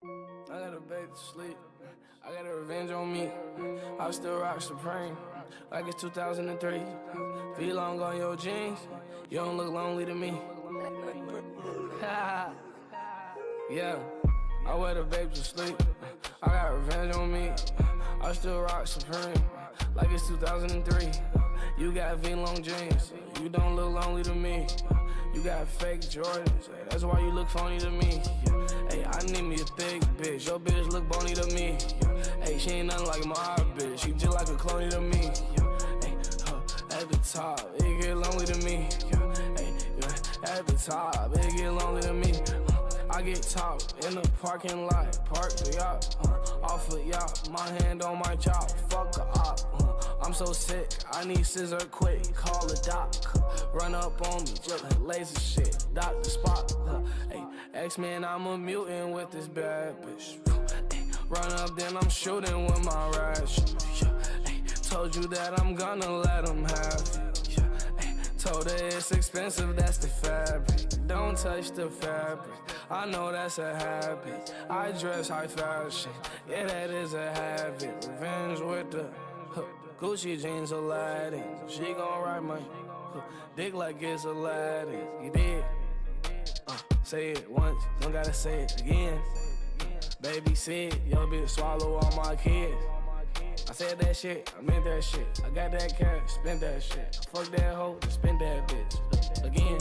I got a baby to sleep. I got a revenge on me. I still rock Supreme like it's 2003. Feel long on your jeans. You don't look lonely to me. Yeah, I wear the baby to sleep. I got revenge on me. I still rock Supreme like it's 2003. You got V-long jeans. You don't look lonely to me. You got fake Jordans. That's why you look phony to me. Hey, I need me a thick bitch. Your bitch look bony to me. Hey, she ain't nothing like my bitch. She just like a clone to me. Hey, at the top, it get lonely to me. Hey, at the top, it get lonely to me. I get top in the parking lot, park the yacht, off a yacht, my hand on my chop, fuck a op. I'm so sick, I need scissor quick, call a doc. Run up on me, just like laser shit, Dr. Spock. Hey, X-Men, I'm a mutant with this bad bitch. Run up, then I'm shooting with my rash. Told you that I'm gonna let them have it. Told her it's expensive, that's the fabric. Don't touch the fabric, I know that's a habit. I dress high fashion, yeah, that is a habit. Revenge with the Gucci jeans, Aladdin. She gon' ride my dick like it's Aladdin. You did, say it once, don't gotta say it again. Baby said, yo bitch swallow all my kids. I said that shit, I meant that shit. I got that cash, spend that shit. I fuck that hoe, spend that bitch. Again,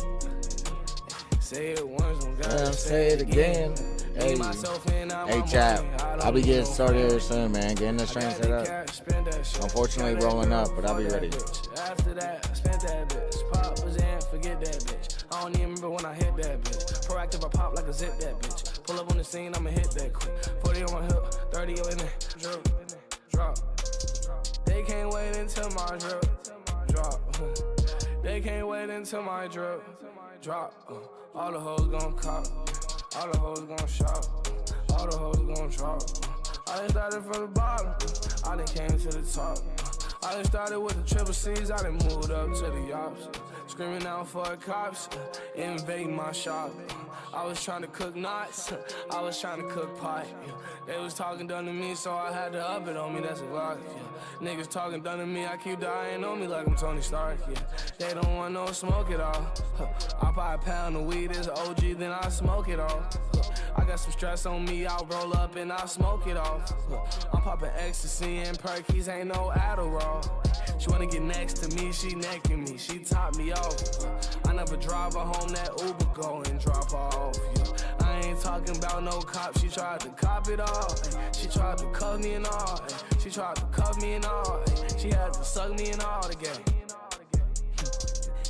say it once, don't gotta say it again. Hey, hey chat, I'll be getting started here soon, man. Getting the train set up. Unfortunately rolling up, but I'll be ready. After that, I spent that bitch. Pop was in, forget that bitch. I don't even remember when I hit that bitch. Proactive, I pop like a zip that bitch. Pull up on the scene, I'ma hit that quick. 40 on my hip, 30 in there, drop. They can't wait until my drip drop. They can't wait until my drip drop. All the hoes gon' cop, all the hoes gon' shop, all the hoes gon' drop. I done started from the bottom, I done came to the top. I done started with the triple C's, I done moved up to the yachts. Screaming out for the cops, invading my shop. I was trying to cook knots, I was trying to cook pie. They was talking done to me, so I had to up it on me, that's a lot. Niggas talking done to me, I keep dying on me like I'm Tony Stark. They don't want no smoke at all. I buy a pound of weed, it's OG, then I smoke it off. I got some stress on me, I'll roll up and I'll smoke it off. I'm popping ecstasy and perkies, ain't no Adderall. She wanna get next to me, she necking me, she top me off. I never drive her home, that Uber go and drop her off. I ain't talking about no cop, she tried to cop it all. She tried to cuff me and all. She tried to cuff me and all. She had to suck me and all the game.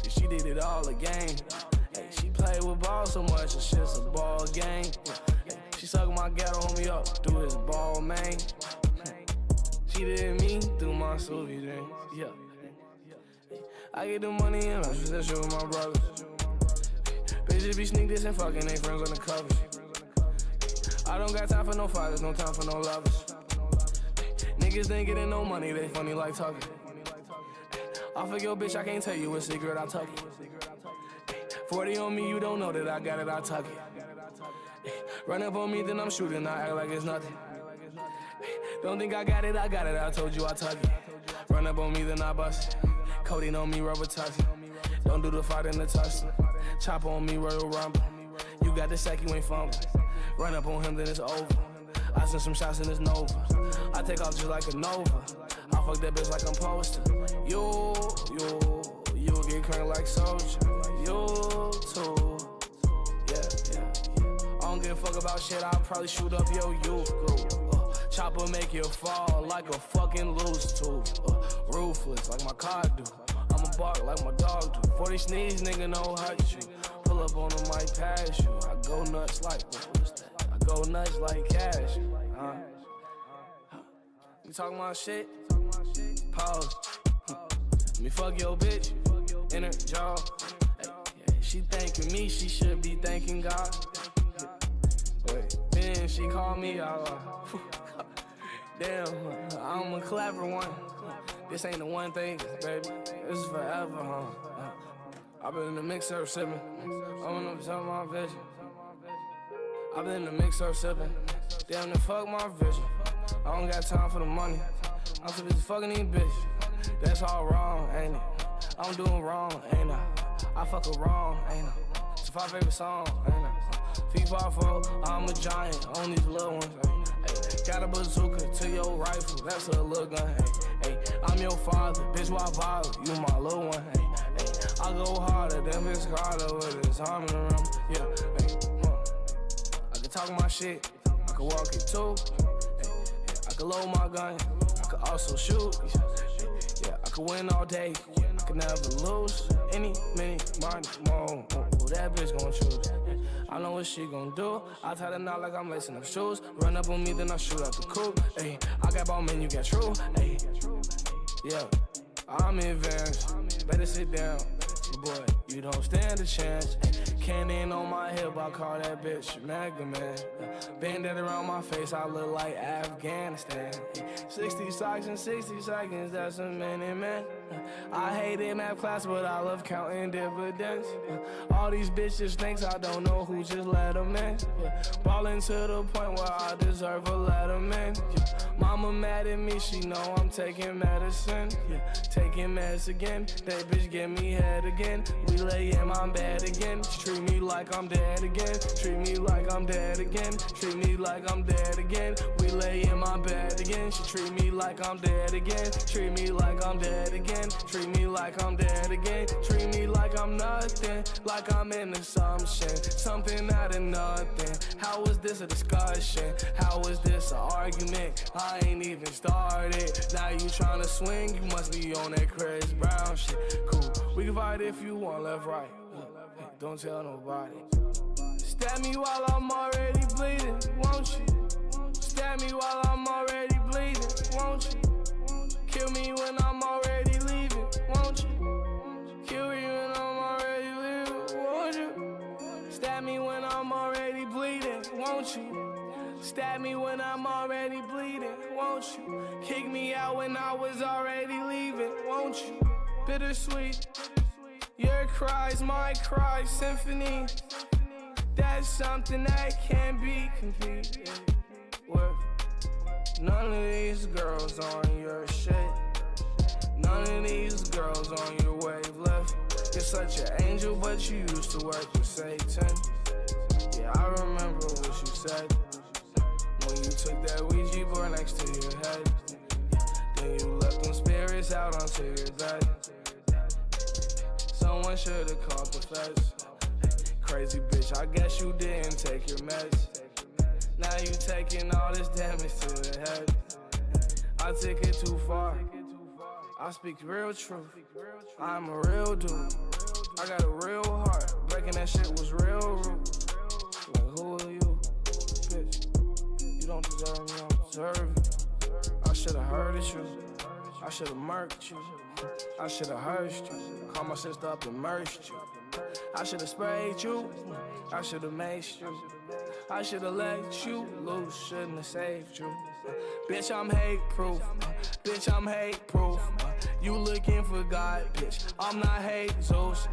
She did it all again. She played with ball so much, it's just a ball game. She sucked my ghetto homie up through his ball, man. She did me through my Soviet dreams, yeah. I get the money and I share that shit with my brothers. Bitches be sneak this and fucking they friends on the covers. I don't got time for no fathers, no time for no lovers. Niggas ain't getting no money, they funny like talking. Off of your bitch, I can't tell you a secret, I tuck it. 40 on me, you don't know that I got it, I tuck it. Run up on me, then I'm shooting, I act like it's nothing. Don't think I got it, I told you I tuck it. Run up on me, then I bust it. Cody on me, rubber tuck it. Don't do the fight in the tussle. Chop on me, Royal Rumble. You got the sack, you ain't fumble. Run up on him, then it's over. I send some shots and it's Nova. I take off just like a Nova. I fuck that bitch like I'm posted. You get cranked like soldier. You too. Yeah. I don't give a fuck about shit, I'll probably shoot up your youth group. Chopper make you fall like a fucking loose tooth. Ruthless like my car do. I'm a bark like my dog do. 40 sneeze, nigga, no hurt you. Pull up on them, might pass you. I go nuts like, what's that? I go nuts like cash. You talking about shit? Pause. Let me fuck your bitch in her jaw. Hey, she thanking me, she should be thanking God. Wait, then she called me out. Damn, I'm a clever one. This ain't the one thing, baby. This is forever, huh? I've been in the mixer sipping. I'm on top of my vision. I've been in the mixer sipping. Damn, to fuck my vision. I don't got time for the money. I'm so busy fucking these bitches. That's all wrong, ain't it? I'm doing wrong, ain't I? I fuck her wrong, ain't I? It's my favorite song, ain't I? FIFA 4, I'm a giant on these little ones, ay. Got a bazooka to your rifle, that's a little gun, ay. I'm your father, bitch, why bother? You my little one, ay. I go harder than Vince Carter with his arm in the room, yeah, ay. I can talk my shit, I can walk it too, ay. I can load my gun, I can also shoot, yeah, I can win all day, I can never lose. Any minute, money, more, that bitch gon' choose. I know what she gon' do. I tie the knot like I'm lacing up shoes. Run up on me, then I shoot out the coupe. Ay, I got ball, man, you got true. Ay, yeah, I'm advanced. Better sit down, boy. You don't stand a chance. Cannon on my hip, I call that bitch Mega Man. Bandit around my face, I look like Afghanistan. 60 socks in 60 seconds, that's a minute, man. I hated math class, but I love counting dividends. All these bitches thinks I don't know who just let them in. Ballin' to the point where I deserve a letterman. Mama mad at me, she know I'm taking medicine. Taking meds again, that bitch give me head again. We lay in my bed again. She treat me like I'm dead again. Treat me like I'm dead again. Treat me like I'm dead again. We lay in my bed again. She treat me like I'm dead again. Treat me like I'm dead again. Treat me like I'm dead again. Treat me like I'm nothing. Like I'm an assumption. Something out of nothing. How is this a discussion? How is this an argument? I ain't even started. Now you tryna swing, you must be on that Chris Brown shit. Cool, we can fight if you want, left, right. Don't tell nobody. Stab me while I'm already bleeding, won't you? Stab me while I'm already bleeding, won't you? Kill me when I'm already leaving, won't you? Kill me when I'm already leaving, won't you? Stab me when I'm already bleeding, won't you? Stab me when I'm already bleeding, won't you? Kick me out when I was already leaving, won't you? Bittersweet, your cries, my cry, symphony. That's something that can't be competed with. None of these girls on your shit. None of these girls on your wavelength. You're such an angel, but you used to work with Satan. Yeah, I remember what you said when you took that Ouija board next to your head. Then you left them spirits out onto your bed. Someone should've called the feds. Crazy bitch, I guess you didn't take your meds. Now you taking all this damage to the head. I take it too far. I speak real truth. I'm a real dude. I got a real heart. Breaking that shit was real rude. Like, who are you? Bitch, you don't deserve me, I don't deserve you. I should've heard the truth. I should've murked you. I should've hurt you. Call my sister up and merged you. I should've sprayed you. I should've maced you. I should've let you loose, shouldn't have saved you. Bitch, I'm hate proof. Bitch, I'm hate proof. You looking for God, bitch. I'm not Jesus.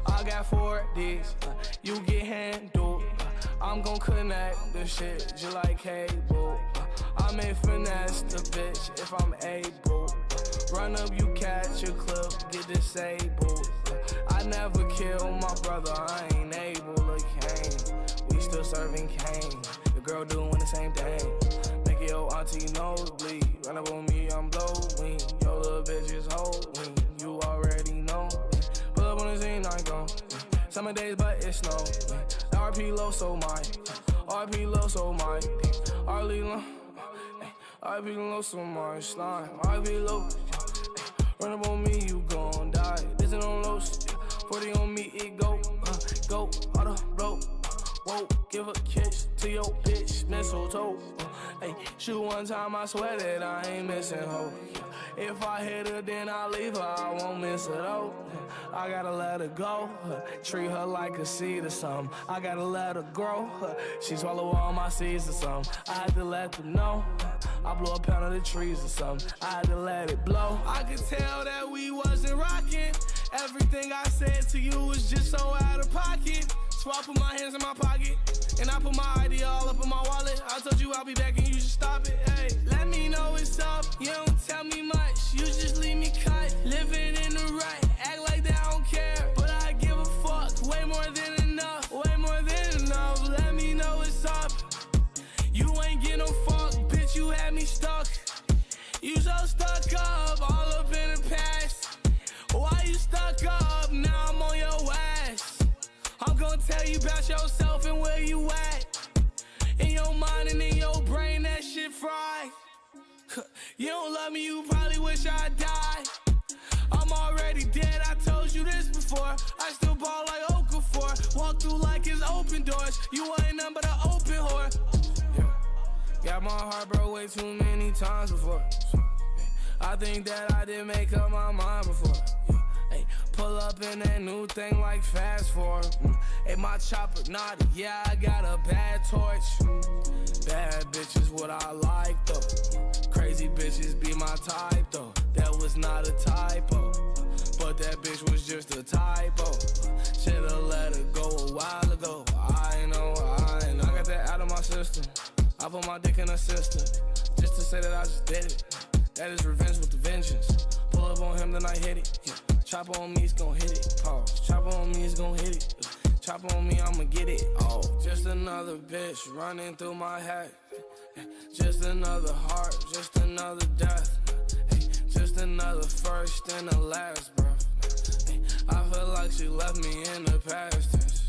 I got 4 Ds. You get handled. I'm gon' connect the shit just like cable. I may finesse the bitch if I'm able. Run up, you catch a clip, get disabled. I never kill my brother, I ain't able to cane. We still serving cane, the girl doing the same thing. Make your auntie nosebleed. Run up on me, I'm blowing. Yo, little bitch is holding. You already know. Pull up on the scene, I go. Summer days, but it's snow. RP low, so my. RP low, so my. RP low. RP low, so my slime. RP low. Run up on me, you gon' die. This is on low. 40 on me, it go. Go, auto, blow. Whoa, give a kiss to your bitch, mistletoe. Hey, shoot one time, I swear that I ain't missing hope. If I hit her, then I leave her, I won't miss her though. I gotta let her go, treat her like a seed or something. I gotta let her grow, she swallow all my seeds or something. I had to let them know, I blew a pound of the trees or something. I had to let it blow. I could tell that we wasn't rocking. Everything I said to you was just so out of pocket. So I put my hands in my pocket, and I put my ID all up in my wallet. I told you I'll be back and you should stop it. Hey, let me know what's up. You don't tell me much, you just leave me cut. Living in the right, act like that I don't care. But I give a fuck, way more than enough. Way more than enough, let me know what's up. You ain't get no fuck, bitch, you had me stuck. You so stuck up, all up in the past. Why you stuck up, now I'm on your ass. I'm gonna tell you about yourself and where you at. In your mind and in your brain, that shit fried. You don't love me, you probably wish I died. I'm already dead, I told you this before. I still ball like Okafor. Walk through like it's open doors. You ain't nothing but an open whore. Got my heart broke way too many times before. I think that I did make up my mind before. Hey, pull up in that new thing like fast forward. Hey, my chopper naughty, yeah, I got a bad torch. Bad bitches, what I like though. Crazy bitches be my type though. That was not a typo, but that bitch was just a typo. Should've let her go a while ago. I know. I got that out of my system. I put my dick in her sister, just to say that I just did it. That is revenge with the vengeance. Pull up on him, then I hit it. Yeah. Chopper on me, it's gon' hit it. Pause. Chopper on me, it's gon' hit it. Chopper on me, I'ma get it. Oh, just another bitch running through my head. Just another heart, just another death. Just another first and a last breath. I feel like she left me in the past tense.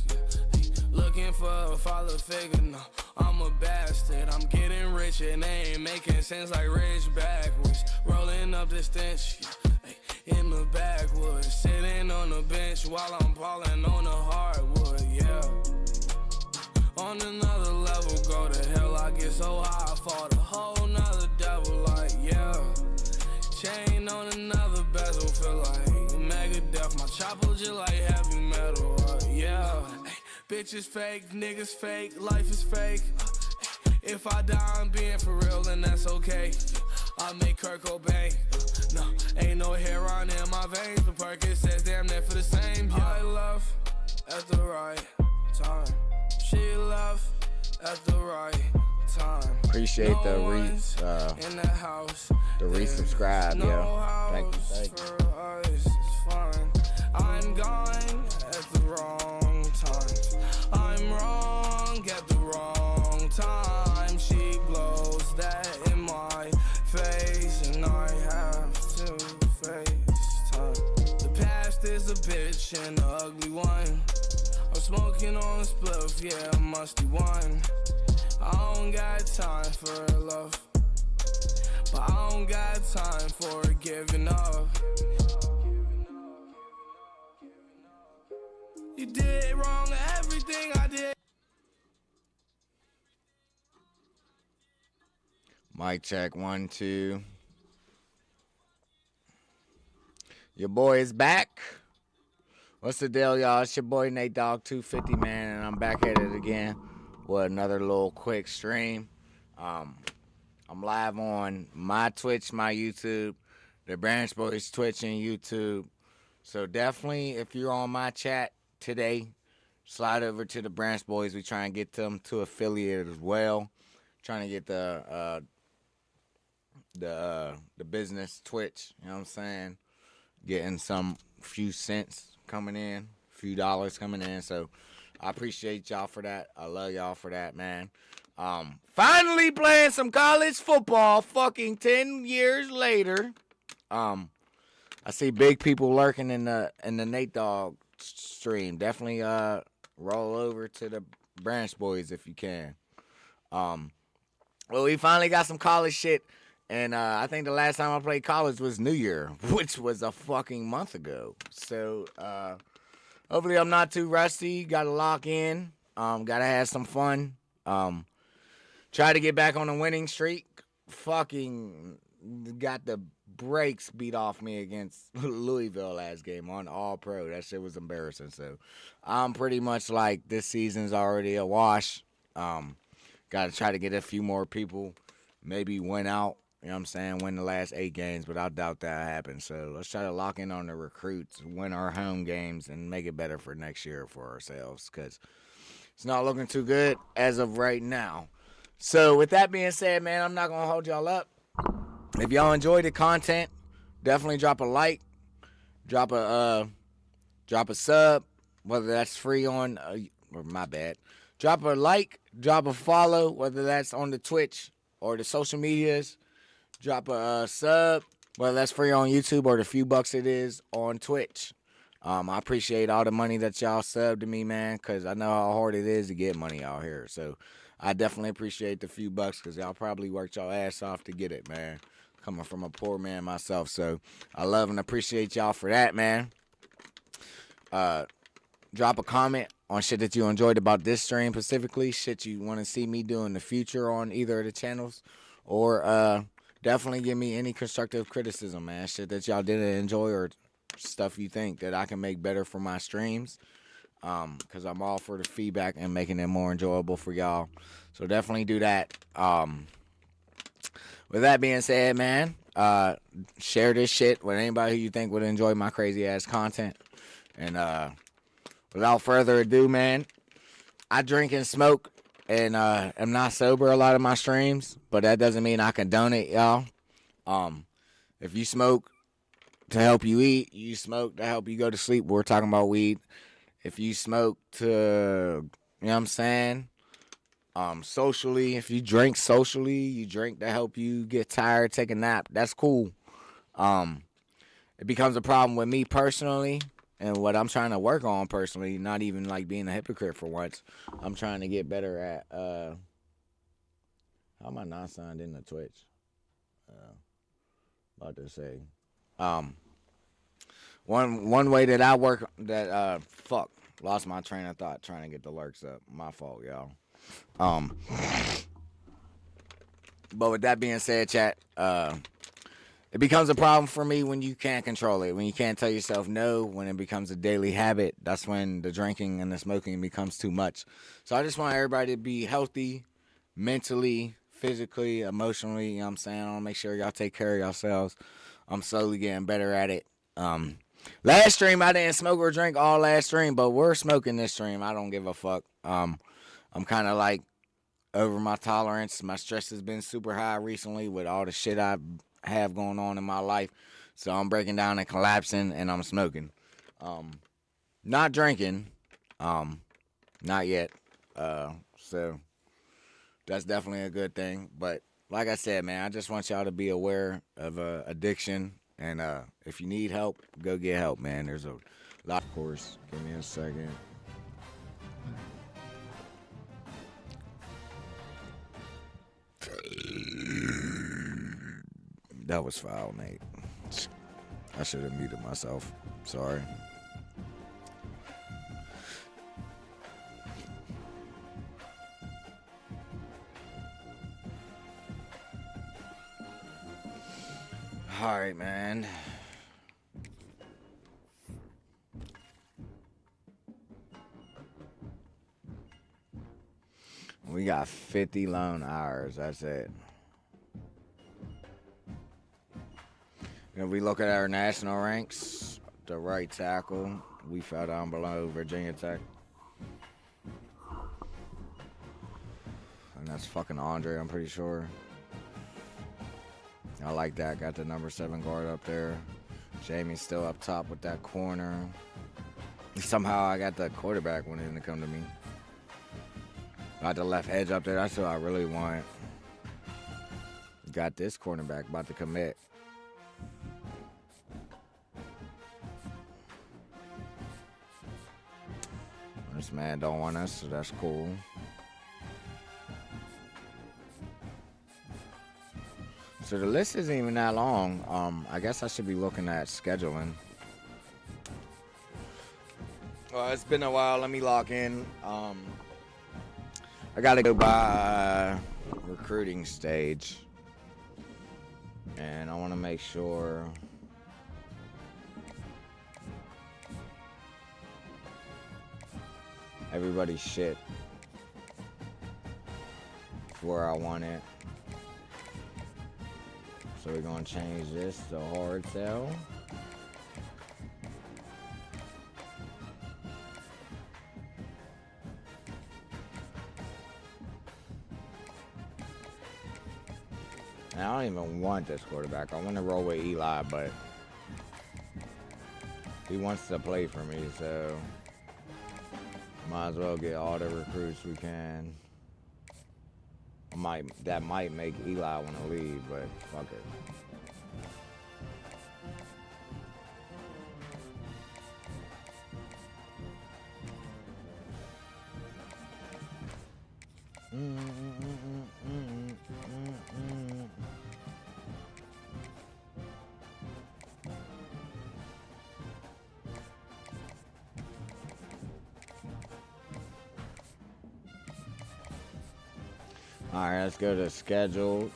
Looking for a father figure, no, I'm a bastard. I'm getting rich and they ain't making sense like rich backwards. Rolling up the stench, in the backwoods. Sitting on the bench while I'm balling on the hardwood, yeah. On another level, go to hell, I get so high, I fought a whole nother devil, like, yeah. Chain on another bezel, feel like Megadeth. My chopper just like heavy metal, yeah. Bitches fake, niggas fake, life is fake. If I die, I'm being for real, then that's okay. I make Kurt Cobain. No, ain't no hair on in my veins, but Perkins says damn near for the same. Yeah. I love at the right time. She love at the right time. Appreciate no the in the house. The resubscribe, no yo. Thank you. For us, it's fine. I'm gone at the wrong time. I'm wrong at the wrong time. She blows that in my face, and I have to face time. The past is a bitch and an ugly one. I'm smoking on a spliff, yeah, a musty one. I don't got time for love, but I don't got time for giving up. You did wrong everything I did. Mic check, 1, 2. Your boy is back. What's the deal, y'all? It's your boy Nate Dogg 250, man, and I'm back at it again with another little quick stream. I'm live on my Twitch, my YouTube, the Branchboyz Twitch and YouTube. So definitely, if you're on my chat today, slide over to the Branchboyz. We try and get them to affiliate as well. Trying to get the business Twitch, you know what I'm saying? Getting some few cents coming in, few dollars coming in. So I appreciate y'all for that. I love y'all for that, man. Finally playing some college football fucking 10 years later. I see big people lurking in the Nate Dogg stream. Definitely roll over to the Branchboyz if you can. Well, we finally got some college shit, and I think the last time I played college was New Year, which was a fucking month ago. So hopefully I'm not too rusty. Got to lock in. Got to have some fun. Try to get back on a winning streak. Fucking got the brakes beat off me against Louisville last game on All Pro. That shit was embarrassing. So I'm pretty much like this season's already a wash. Got to try to get a few more people, maybe win out you know what I'm saying, win the last 8 games, but I doubt that happens. So let's try to lock in on the recruits, win our home games, and make it better for next year for ourselves because it's not looking too good as of right now. So with that being said, man, I'm not going to hold y'all up. If y'all enjoy the content, definitely drop a like, drop a sub, whether that's free on, or my bad. Drop a like, drop a follow, whether that's on the Twitch or the social medias. Drop a sub, whether that's free on YouTube or the few bucks it is on Twitch. I appreciate all the money that y'all subbed to me, man, because I know how hard it is to get money out here. So I definitely appreciate the few bucks because y'all probably worked y'all ass off to get it, man. Coming from a poor man myself. So I love and appreciate y'all for that, man. Drop a comment on shit that you enjoyed about this stream specifically, shit you want to see me do in the future on either of the channels, or definitely give me any constructive criticism, man. Shit that y'all didn't enjoy or stuff you think that I can make better for my streams, because I'm all for the feedback and making it more enjoyable for y'all. So definitely do that. With that being said, man, share this shit with anybody who you think would enjoy my crazy ass content. And without further ado, man, I drink and smoke and am not sober a lot of my streams, but that doesn't mean I condone it, y'all. If you smoke to help you eat, you smoke to help you go to sleep. We're talking about weed. If you smoke to, you know what I'm saying, socially, if you drink socially, you drink to help you get tired, take a nap, that's cool. It becomes a problem with me personally. And what I'm trying to work on personally, not even like being a hypocrite for once, I'm trying to get better at, how am I not signed in to Twitch? About to say. One way that I work, that, lost my train of thought trying to get the lurks up. My fault, y'all. But with that being said, chat, it becomes a problem for me when you can't control it, when you can't tell yourself no, when it becomes a daily habit. That's when the drinking and the smoking becomes too much. So I just want everybody to be healthy, mentally, physically, emotionally, you know what I'm saying? I want to make sure y'all take care of yourselves. I'm slowly getting better at it. Last stream, I didn't smoke or drink all last stream, but we're smoking this stream. I don't give a fuck. I'm kind of like over my tolerance. My stress has been super high recently with all the shit I have going on in my life. So I'm breaking down and collapsing, and I'm smoking. Not drinking. Not yet. So that's definitely a good thing. But like I said, man, I just want y'all to be aware of addiction. And if you need help, go get help, man. There's a lot. Of course, give me a second. That was foul, Nate. I should have muted myself. Sorry. All right, man. We got 50 loan hours. That's it. If we look at our national ranks, the right tackle, we fell down below Virginia Tech. And that's fucking Andre, I'm pretty sure. I like that. Got the number 7 guard up there. Jamie's still up top with that corner. Somehow I got the quarterback wanting to come to me. Got the left edge up there. That's what I really want. Got this cornerback about to commit. This man don't want us, so that's cool. So the list isn't even that long. I guess I should be looking at scheduling. Well, it's been a while. Let me lock in. I gotta go by recruiting stage, and I want to make sure everybody's shit where I want it. So we're gonna change this to hard sell. And I don't even want this quarterback. I want to roll with Eli, but he wants to play for me, so might as well get all the recruits we can. That might make Eli want to leave, but fuck it. All right, let's go to scheduled.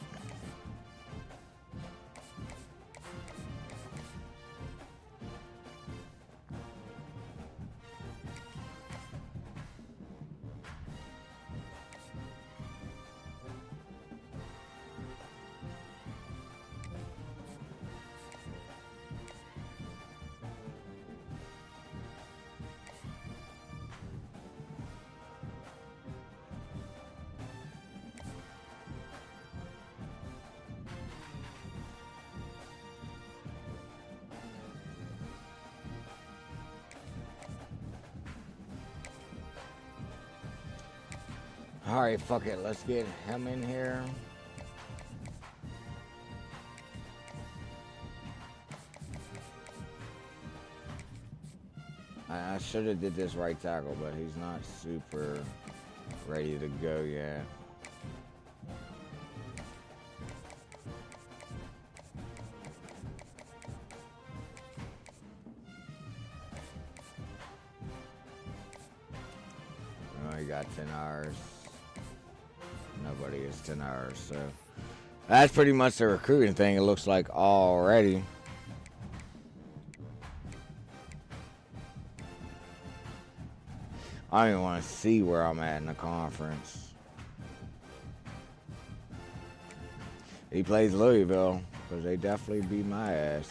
All right, fuck it. Let's get him in here. I should have did this right tackle, but he's not super ready to go yet. Oh, he got 10 hours. Nobody is 10 hours, so that's pretty much the recruiting thing, it looks like already. I don't even want to see where I'm at in the conference. He plays Louisville, because they definitely beat my ass.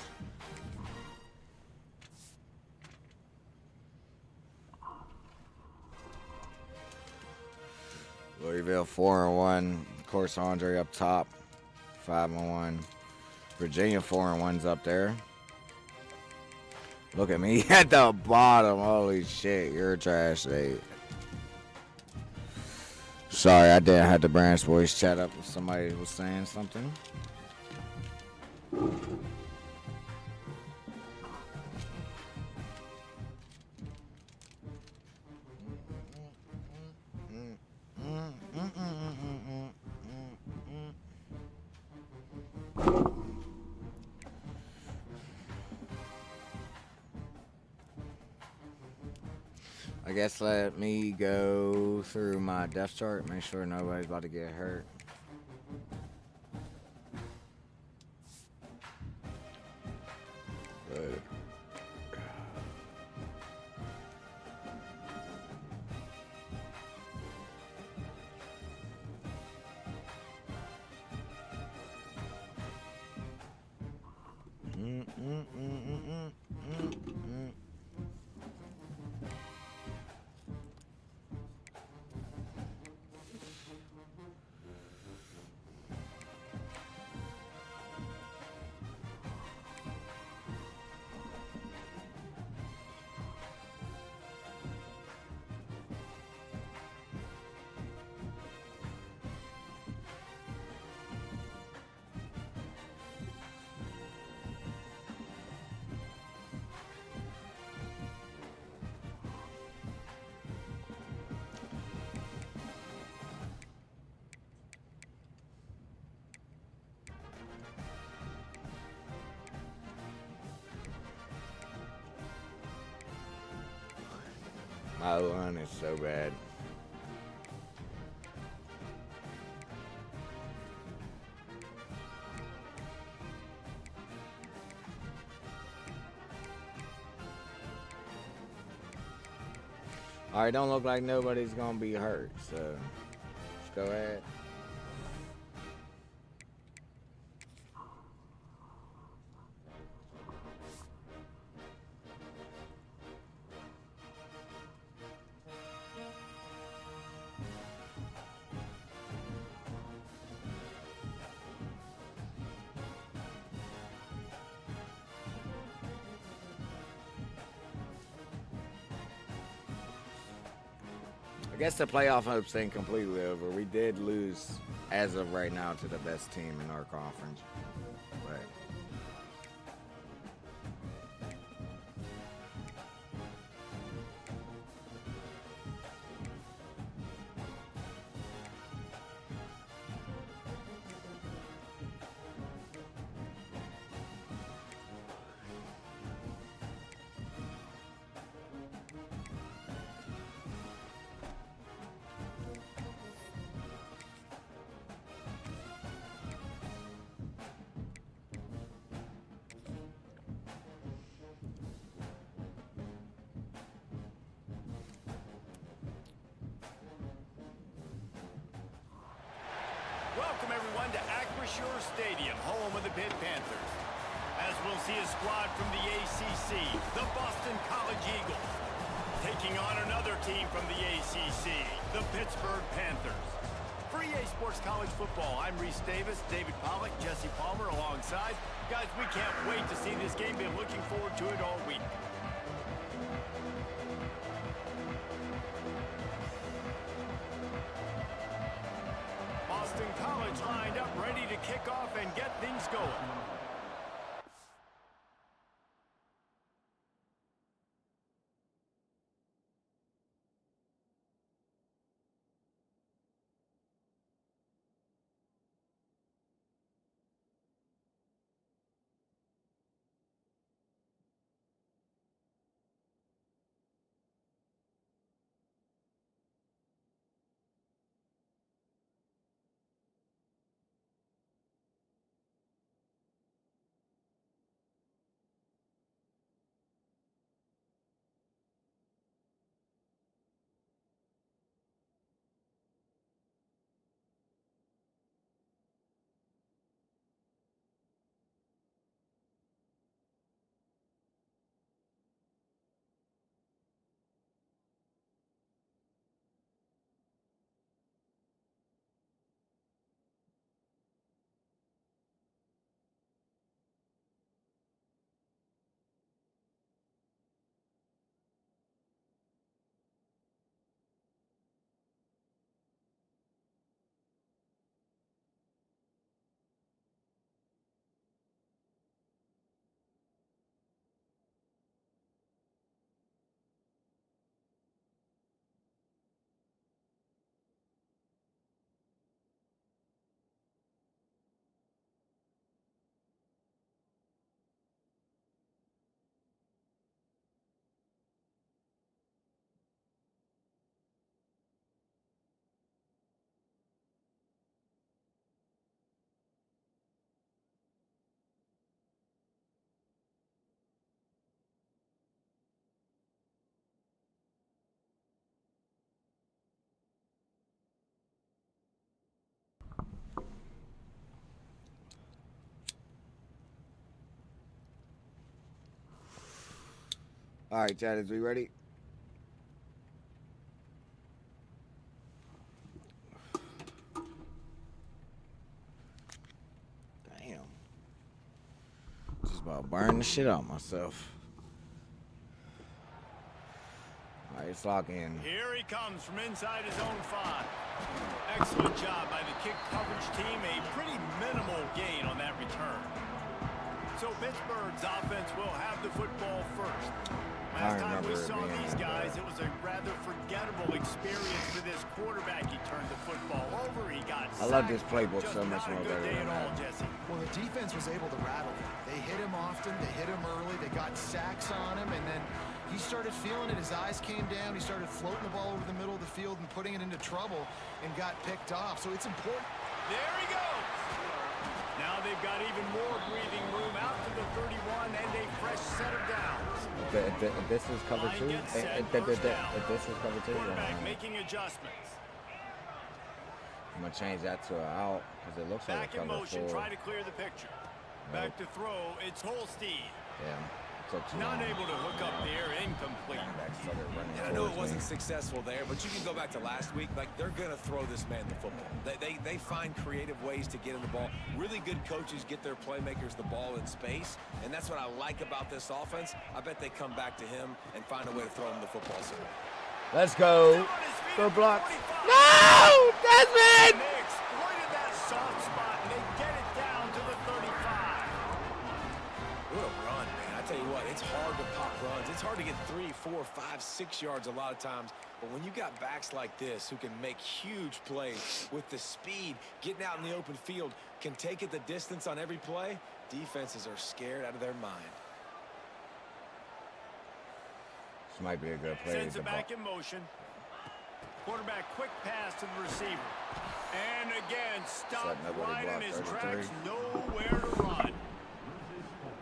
Louisville 4-1. Of course, Andre up top, 5-1. Virginia 4-1's up there. Look at me at the bottom. Holy shit, you're trash, Nate. Sorry, I didn't have the Branchboyz chat up if somebody was saying something. I guess let me go through my depth chart, make sure nobody's about to get hurt. Good. My line is so bad. All right, don't look like nobody's gonna be hurt, so let's go ahead. guess the playoff hopes ain't completely over. We did lose, as of right now, to the best team in our conference. But Welcome everyone to Acrisure Stadium, home of the Pitt Panthers. As we'll see a squad from the ACC, the Boston College Eagles, taking on another team from the ACC, the Pittsburgh Panthers. For EA Sports College Football, I'm Reese Davis, David Pollack, Jesse Palmer alongside. Guys, we can't wait to see this game. Been looking forward to it all week. Boston College lined up, ready to kick off and get things going. all right, Chad, is we ready? Damn. Just about burning the shit out myself. All right, let's lock in. Here he comes from inside his own 5. Excellent job by the kick coverage team. A pretty minimal gain on that return. So Pittsburgh's offense will have the football first. Last time we saw these guys, it was a rather forgettable experience for this quarterback. He turned the football over. He got sacked. I love this playbook so much more better than than that. Well, the defense was able to rattle him. They hit him often. They hit him early. They got sacks on him, and then he started feeling it. His eyes came down. He started floating the ball over the middle of the field and putting it into trouble and got picked off. So it's important. There he goes. Now they've got even more breathing room out to the 31 and a fresh set of downs. If this is cover 2, if this is cover 2, quarterback making adjustments. I'm gonna change that to an out because it looks like Back a in cover motion, 4. try to clear the picture. Back to throw, it's Holstein. Yeah, Not able to hook up there, incomplete. And I know it wasn't successful there, but you can go back to last week. Like, they're going to throw this man the football. They find creative ways to get him the ball. Really good coaches get their playmakers the ball in space, and that's what I like about this offense. I bet they come back to him and find a way to throw him the football somewhere. Let's go. On his feet. Good block. 25. No! Desmond! And they exploited that soft spot, and they get it down to the 35. What a run, man. I tell you what, it's hard to pop runs. It's hard to get 3, 4, 5, 6 yards a lot of times. But when you got backs like this who can make huge plays with the speed, getting out in the open field, can take it the distance on every play, defenses are scared out of their mind. This might be a good play. Sends it back in motion. Quarterback quick pass to the receiver. And again, stopped right in his tracks. Nowhere to run.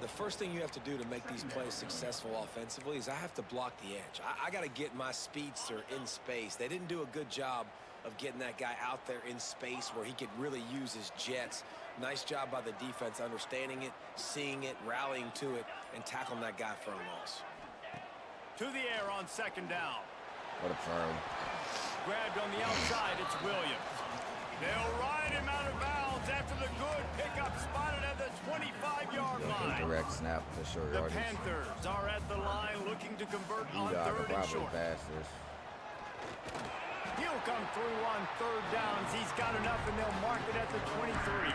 The first thing you have to do to make these plays successful offensively is I have to block the edge. I got to get my speedster in space. They didn't do a good job of getting that guy out there in space where he could really use his jets. Nice job by the defense understanding it, seeing it, rallying to it, and tackling that guy for a loss. To the air on second down. What a throw. Grabbed on the outside, it's Williams. They'll ride him out of bounds after the good pickup spotted at the 25-yard line. Direct snap to short The yardage. Panthers are at the line looking to convert on I could third and probably short. pass this. He'll come through on third downs. He's got enough, and they'll mark it at the 23.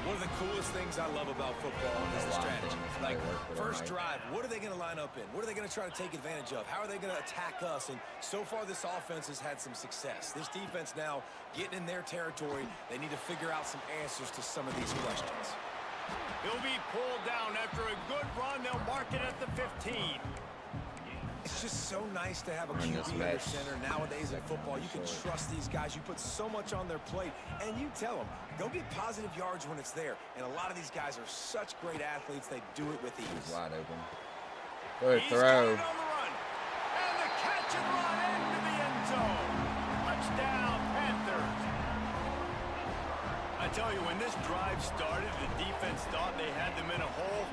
One of the coolest things I love about football is the strategy. Like, first drive, what are they going to line up in? What are they going to try to take advantage of? How are they going to attack us? And so far, this offense has had some success. This defense now getting in their territory. They need to figure out some answers to some of these questions. He'll be pulled down after a good run. They'll mark it at the 15. It's just so nice to have a Run this QB under match. center. Nowadays in football, you can trust these guys. You put so much on their plate, and you tell them, go get positive yards when it's there. And a lot of these guys are such great athletes, they do it with ease. He's wide open. Good He's throw. got it on the run. And the catch and run into the end zone. Touchdown, Panthers. I tell you, when this drive started, the defense thought they had them in a hole.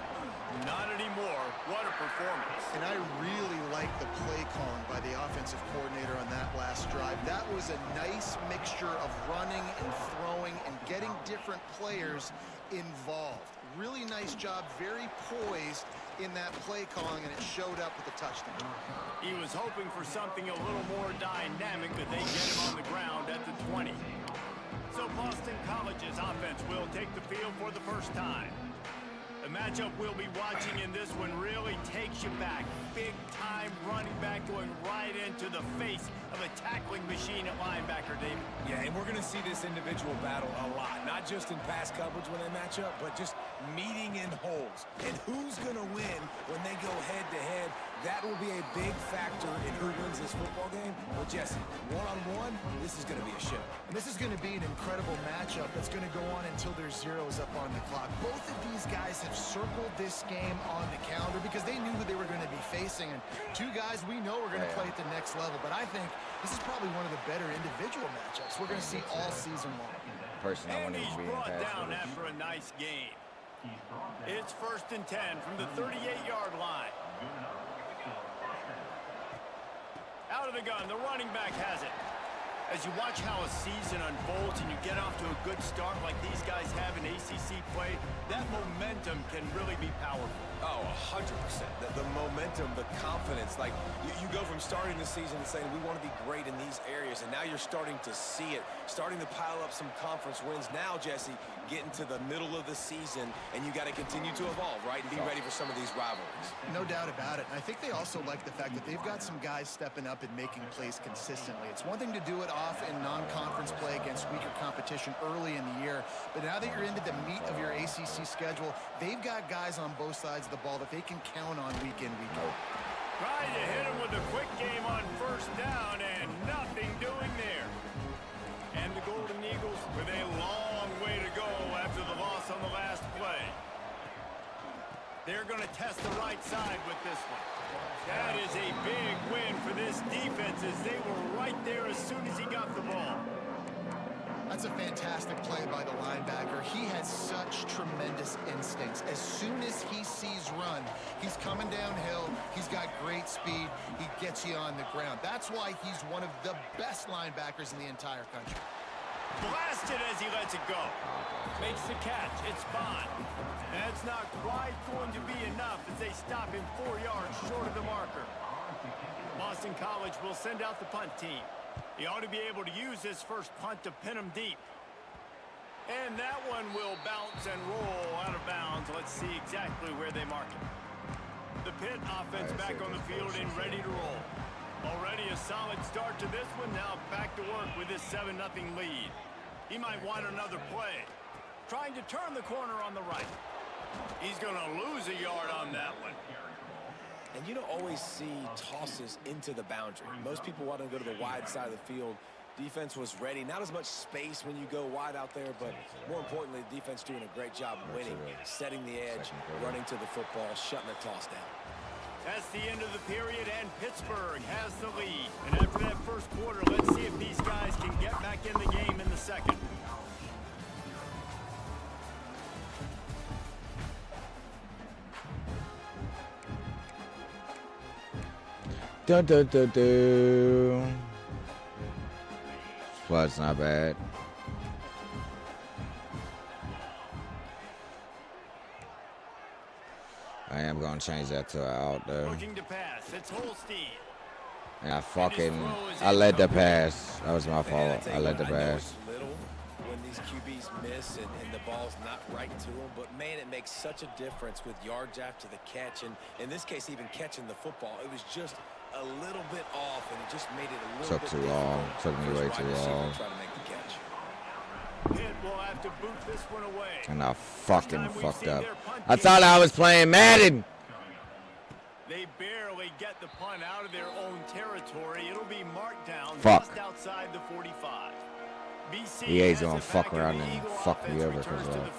Not anymore. What a performance. And I really like the play calling by the offensive coordinator on that last drive. That was a nice mixture of running and throwing and getting different players involved. Really nice job, very poised in that play calling, and it showed up with a touchdown. He was hoping for something a little more dynamic, but they get him on the ground at the 20. So Boston College's offense will take the field for the first time. The matchup we'll be watching in this one really takes you back. Big-time running back going right into the face of a tackling machine at linebacker, David. Yeah, and we're going to see this individual battle a lot. Not just in pass coverage when they match up, but just meeting in holes. And who's going to win when they go head-to-head? That will be a big factor in who wins this football game. Well, Jesse, one-on-one, this is going to be a show. And this is going to be an incredible matchup that's going to go on until there's zeros up on the clock. Both of these guys have circled this game on the calendar because they knew who they were going to be facing. And two guys we know are going to play at the next level. But I think this is probably one of the better individual matchups we're going to see all season long. Person I And want to he's be in brought pass down rush. after a nice game. It's 1st and 10 from the 38-yard line. Out of the gun, the running back has it. As you watch how a season unfolds and you get off to a good start like these guys have in ACC play, that momentum can really be powerful. Oh, 100%. The momentum, the confidence. Like, you go from starting the season and saying, we want to be great in these areas, and now you're starting to see it, starting to pile up some conference wins. Now, Jesse, getting to the middle of the season, and you got to continue to evolve, right, and be ready for some of these rivalries. No doubt about it. And I think they also like the fact that they've got some guys stepping up and making plays consistently. It's one thing to do it off in non-conference play against weaker competition early in the year, but now that you're into the meat of your ACC schedule, they've got guys on both sides of the ball that they can count on week in, week out. Trying to hit him with a quick game on 1st down, and nothing doing there. And the Golden Eagles with a long way to go after the loss on the last play. They're going to test the right side with this one. That is a big win for this defense as they were right there as soon as he got the ball. That's a fantastic play by the linebacker. He has such tremendous instincts. As soon as he sees run, he's coming downhill. He's got great speed. He gets you on the ground. That's why he's one of the best linebackers in the entire country. Blasted as he lets it go. Makes the catch. It's Bond. That's not quite going to be enough as they stop him 4 yards short of the marker. Boston College will send out the punt team. He ought to be able to use his first punt to pin him deep. And that one will bounce and roll out of bounds. Let's see exactly where they mark it. The Pitt offense back on the field and ready to roll. Already a solid start to this one. Now back to work with this 7-0 lead. He might want another play. Trying to turn the corner on the right. He's going to lose a yard on that one. And you don't always see tosses into the boundary. Most people want to go to the wide side of the field. Defense was ready. Not as much space when you go wide out there, but more importantly, the defense doing a great job winning, setting the edge, running to the football, shutting the toss down. That's the end of the period, and Pittsburgh has the lead. And after that first quarter, let's see if these guys can get back in the game in the second. Dun, dun, dun, dun. Flood's not bad. I am gonna change that to an out though. Looking to pass, it's Holstein. And I led the pass. That was my fault. I led the pass. Little when these QBs miss and the ball's not right to them, but man, it makes such a difference with yards after the catch, and in this case, even catching the football. It was just a little bit off, and it just made it a little bit too long. Took me way too long. Try to make the catch. Pitt will have to boot this one away. And I fucking fucked up. I thought I was playing Madden. They barely get the punt out of their own territory. It'll be marked down just outside the 45. BC EA's gonna fuck around and fuck me over because of that.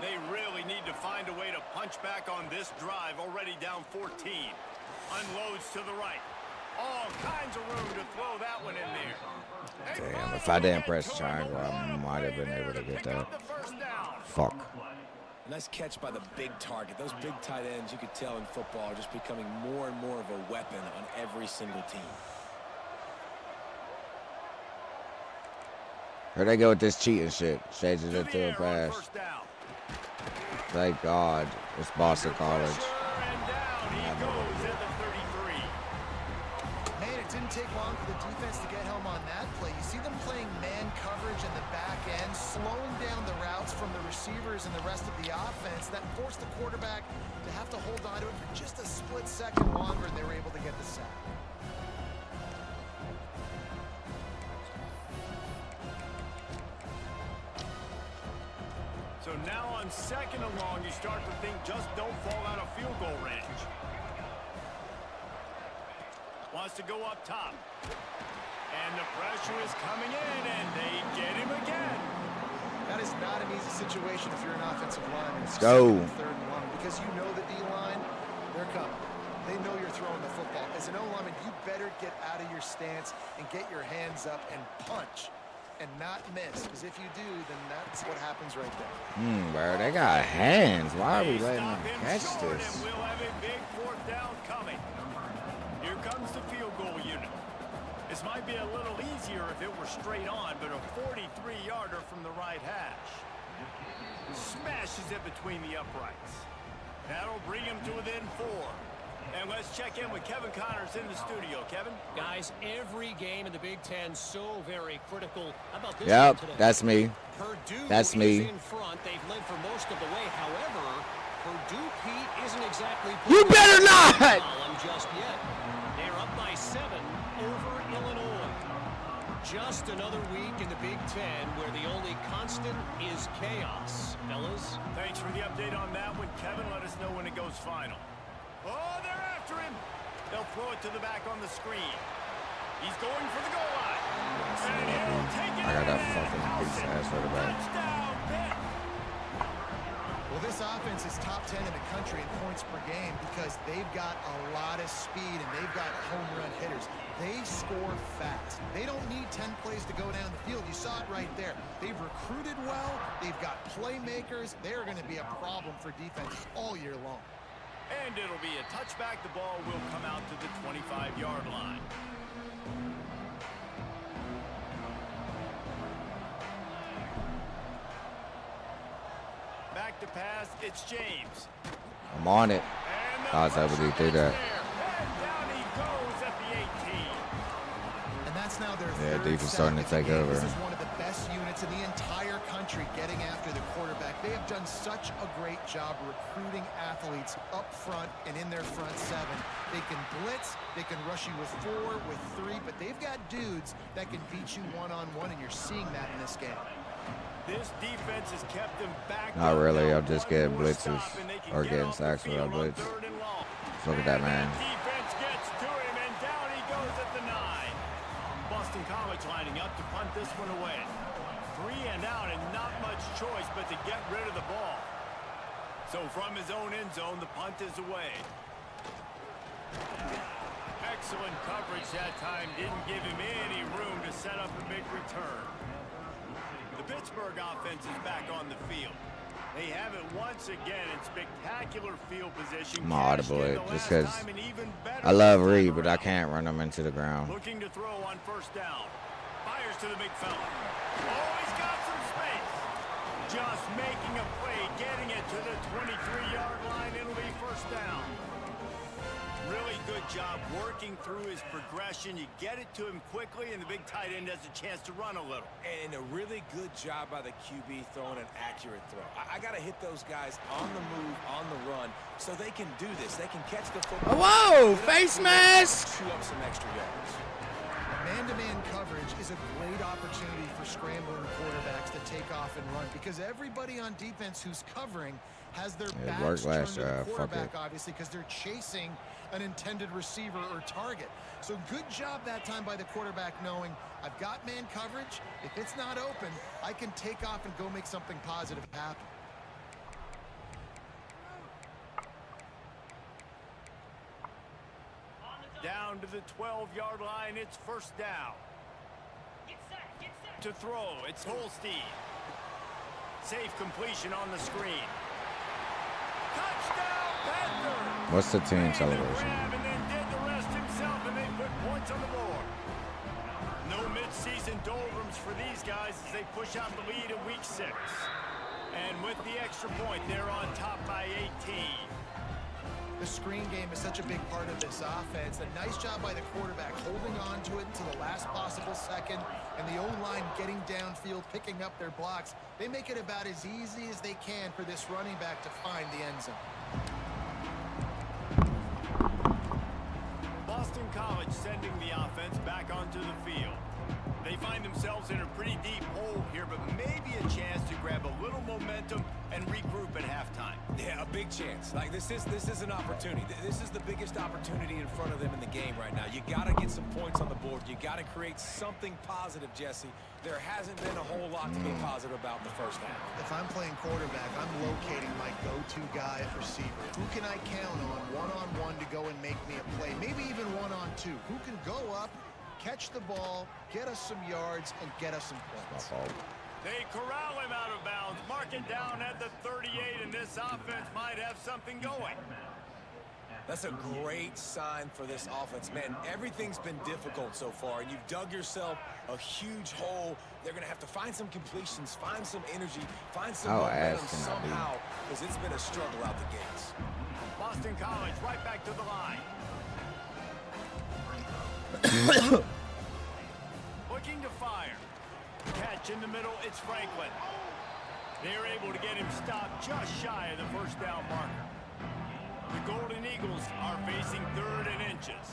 They really need to find a way to punch back on this drive, already down 14. Unloads to the right. All kinds of room to throw that one in there. Damn, if I didn't press triangle, I might have been able to get that. Fuck. Nice catch by the big target. Those big tight ends, you could tell in football, are just becoming more and more of a weapon on every single team. Here they go with this cheating shit. Changes it to a pass. Thank God. It's Boston College. Didn't take long for the defense to get home on that play. You see them playing man coverage in the back end, slowing down the routes from the receivers and the rest of the offense. That forced the quarterback to have to hold on to it for just a split second longer, and they were able to get the sack. So now on second and long, you start to think just don't fall out of field goal range. Wants to go up top. And the pressure is coming in, and they get him again. That is not an easy situation if you're an offensive lineman. Let's go. Third and long, because you know the D-line, they're coming. They know you're throwing the football. As an O-lineman, you better get out of your stance and get your hands up and punch and not miss. Because if you do, then that's what happens right there. Bro, they got hands. Why are we letting them catch this? We'll have a big fourth down coming. Here comes the field goal unit. This might be a little easier if it were straight on, but a 43-yarder from the right hash. Smashes it between the uprights. That'll bring him to within 4. And let's check in with Kevin Connors in the studio. Kevin? Guys, every game in the Big Ten so very critical. How about this Yep, one today? that's me. Purdue That's is me. in front. They've led for most of the way. However, Purdue, Pete, isn't exactly... You better not! ...just yet. They're up by 7 over Illinois. Just another week in the Big Ten where the only constant is chaos. Fellas? Thanks for the update on that one, Kevin. Let us know when it goes final. Oh, they're after him. They'll throw it to the back on the screen. He's going for the goal line. And he'll take it. I got that fucking piece of ass for the back. Touchdown, Pitt. Well, this offense is top 10 in the country in points per game because they've got a lot of speed and they've got home run hitters. They score fast. They don't need 10 plays to go down the field. You saw it right there. They've recruited well. They've got playmakers. They're going to be a problem for defenses all year long. And it'll be a touchback. The ball will come out to the 25-yard line. Back to pass, it's James. I'm on it. I was able to do that. And down he goes at the That's now their Yeah, third defense starting to sack take of the game. over. This is one of the best units in the entire country getting after the quarterback. They have done such a great job recruiting athletes up front and in their front seven. They can blitz, they can rush you with 4, with 3, but they've got dudes that can beat you one-on-one, and you're seeing that in this game. This defense has kept them back. Not really. I'll just get blitzes or getting sacks without blitz. Look at that, man. Defense gets to him, and down he goes at the 9. Boston College lining up to punt this one away. 3 and out, and not much choice but to get rid of the ball. So from his own end zone, the punt is away. Excellent coverage that time. Didn't give him any room to set up a big return. The Pittsburgh offense is back on the field. They have it once again in spectacular field position. I'm audible it just because I love Reed, but I can't run him into the ground. Looking to throw on first down. Fires to the big fella. Oh, he's got some space. Just making a play, getting it to the 23-yard line. It'll be first down. Really good job working through his progression. You get it to him quickly, and the big tight end has a chance to run a little. And a really good job by the QB throwing an accurate throw. I got to hit those guys on the move, on the run, so they can do this. They can catch the football. Whoa, face mask! Chew up some extra yards. Man-to-man coverage is a great opportunity for scrambling quarterbacks to take off and run, because everybody on defense who's covering has their backs turned to the quarterback, obviously, because they're chasing an intended receiver or target. So good job that time by the quarterback knowing, I've got man coverage. If it's not open, I can take off and go make something positive happen. Down to the 12-yard line, it's first down. To throw, it's Holstein. Safe completion on the screen. Touchdown, Panthers! What's the team celebration? And then did the rest himself, and they put points on the board. No mid-season doldrums for these guys as they push out the lead in week 6. And with the extra point, they're on top by 18. The screen game is such a big part of this offense. A nice job by the quarterback holding on to it until the last possible second, and the O-line getting downfield, picking up their blocks. They make it about as easy as they can for this running back to find the end zone. Boston College sending the offense back onto the field. They find themselves in a pretty deep hole here, but maybe a chance to grab a little momentum and regroup at halftime. Yeah, a big chance. Like this is an opportunity. This is the biggest opportunity in front of them in the game right now. You got to get some points on the board. You got to create something positive, Jesse. There hasn't been a whole lot to be positive about in the first half. If I'm playing quarterback, I'm locating my go-to guy at receiver. Who can I count on one-on-one to go and make me a play? Maybe even one-on-two. Who can go up, catch the ball, get us some yards, and get us some points? They corral him out of bounds, mark it down at the 38, and this offense might have something going. That's a great sign for this offense. Man, everything's been difficult so far, and you've dug yourself a huge hole. They're going to have to find some completions, find some energy, find some momentum somehow, because it's been a struggle out the gates. Boston College right back to the line. Looking to fire. Catch in the middle, it's Franklin. They're able to get him stopped just shy of the first down marker. The Golden Eagles are facing 3rd and inches.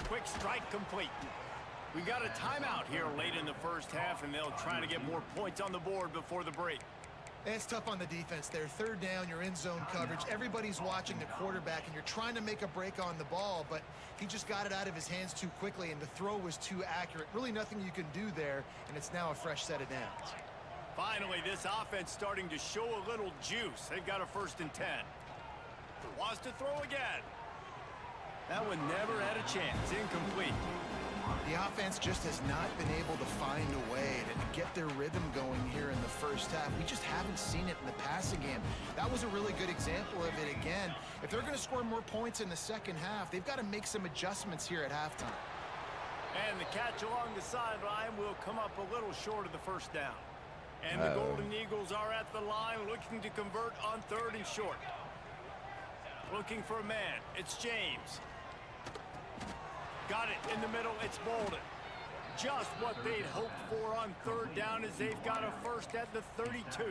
Quick strike complete. We got a timeout here late in the first half, and they'll try to get more points on the board before the break. It's tough on the defense there. 3rd down, you're in zone coverage. Everybody's watching the quarterback, and you're trying to make a break on the ball, but he just got it out of his hands too quickly, and the throw was too accurate. Really nothing you can do there, and it's now a fresh set of downs. Finally, this offense starting to show a little juice. They've got a 1st and 10. Wants to throw again. That one never had a chance. Incomplete. The offense just has not been able to find a way to get their rhythm going here in the first half. We just haven't seen it in the passing game. That was a really good example of it again. If they're going to score more points in the second half, they've got to make some adjustments here at halftime. And the catch along the sideline will come up a little short of the first down. And the Golden Eagles are at the line looking to convert on 3rd and short. Looking for a man. It's James. got it in the middle. It's Bolden. Just what they'd hoped for on third down as they've got a first at the 32.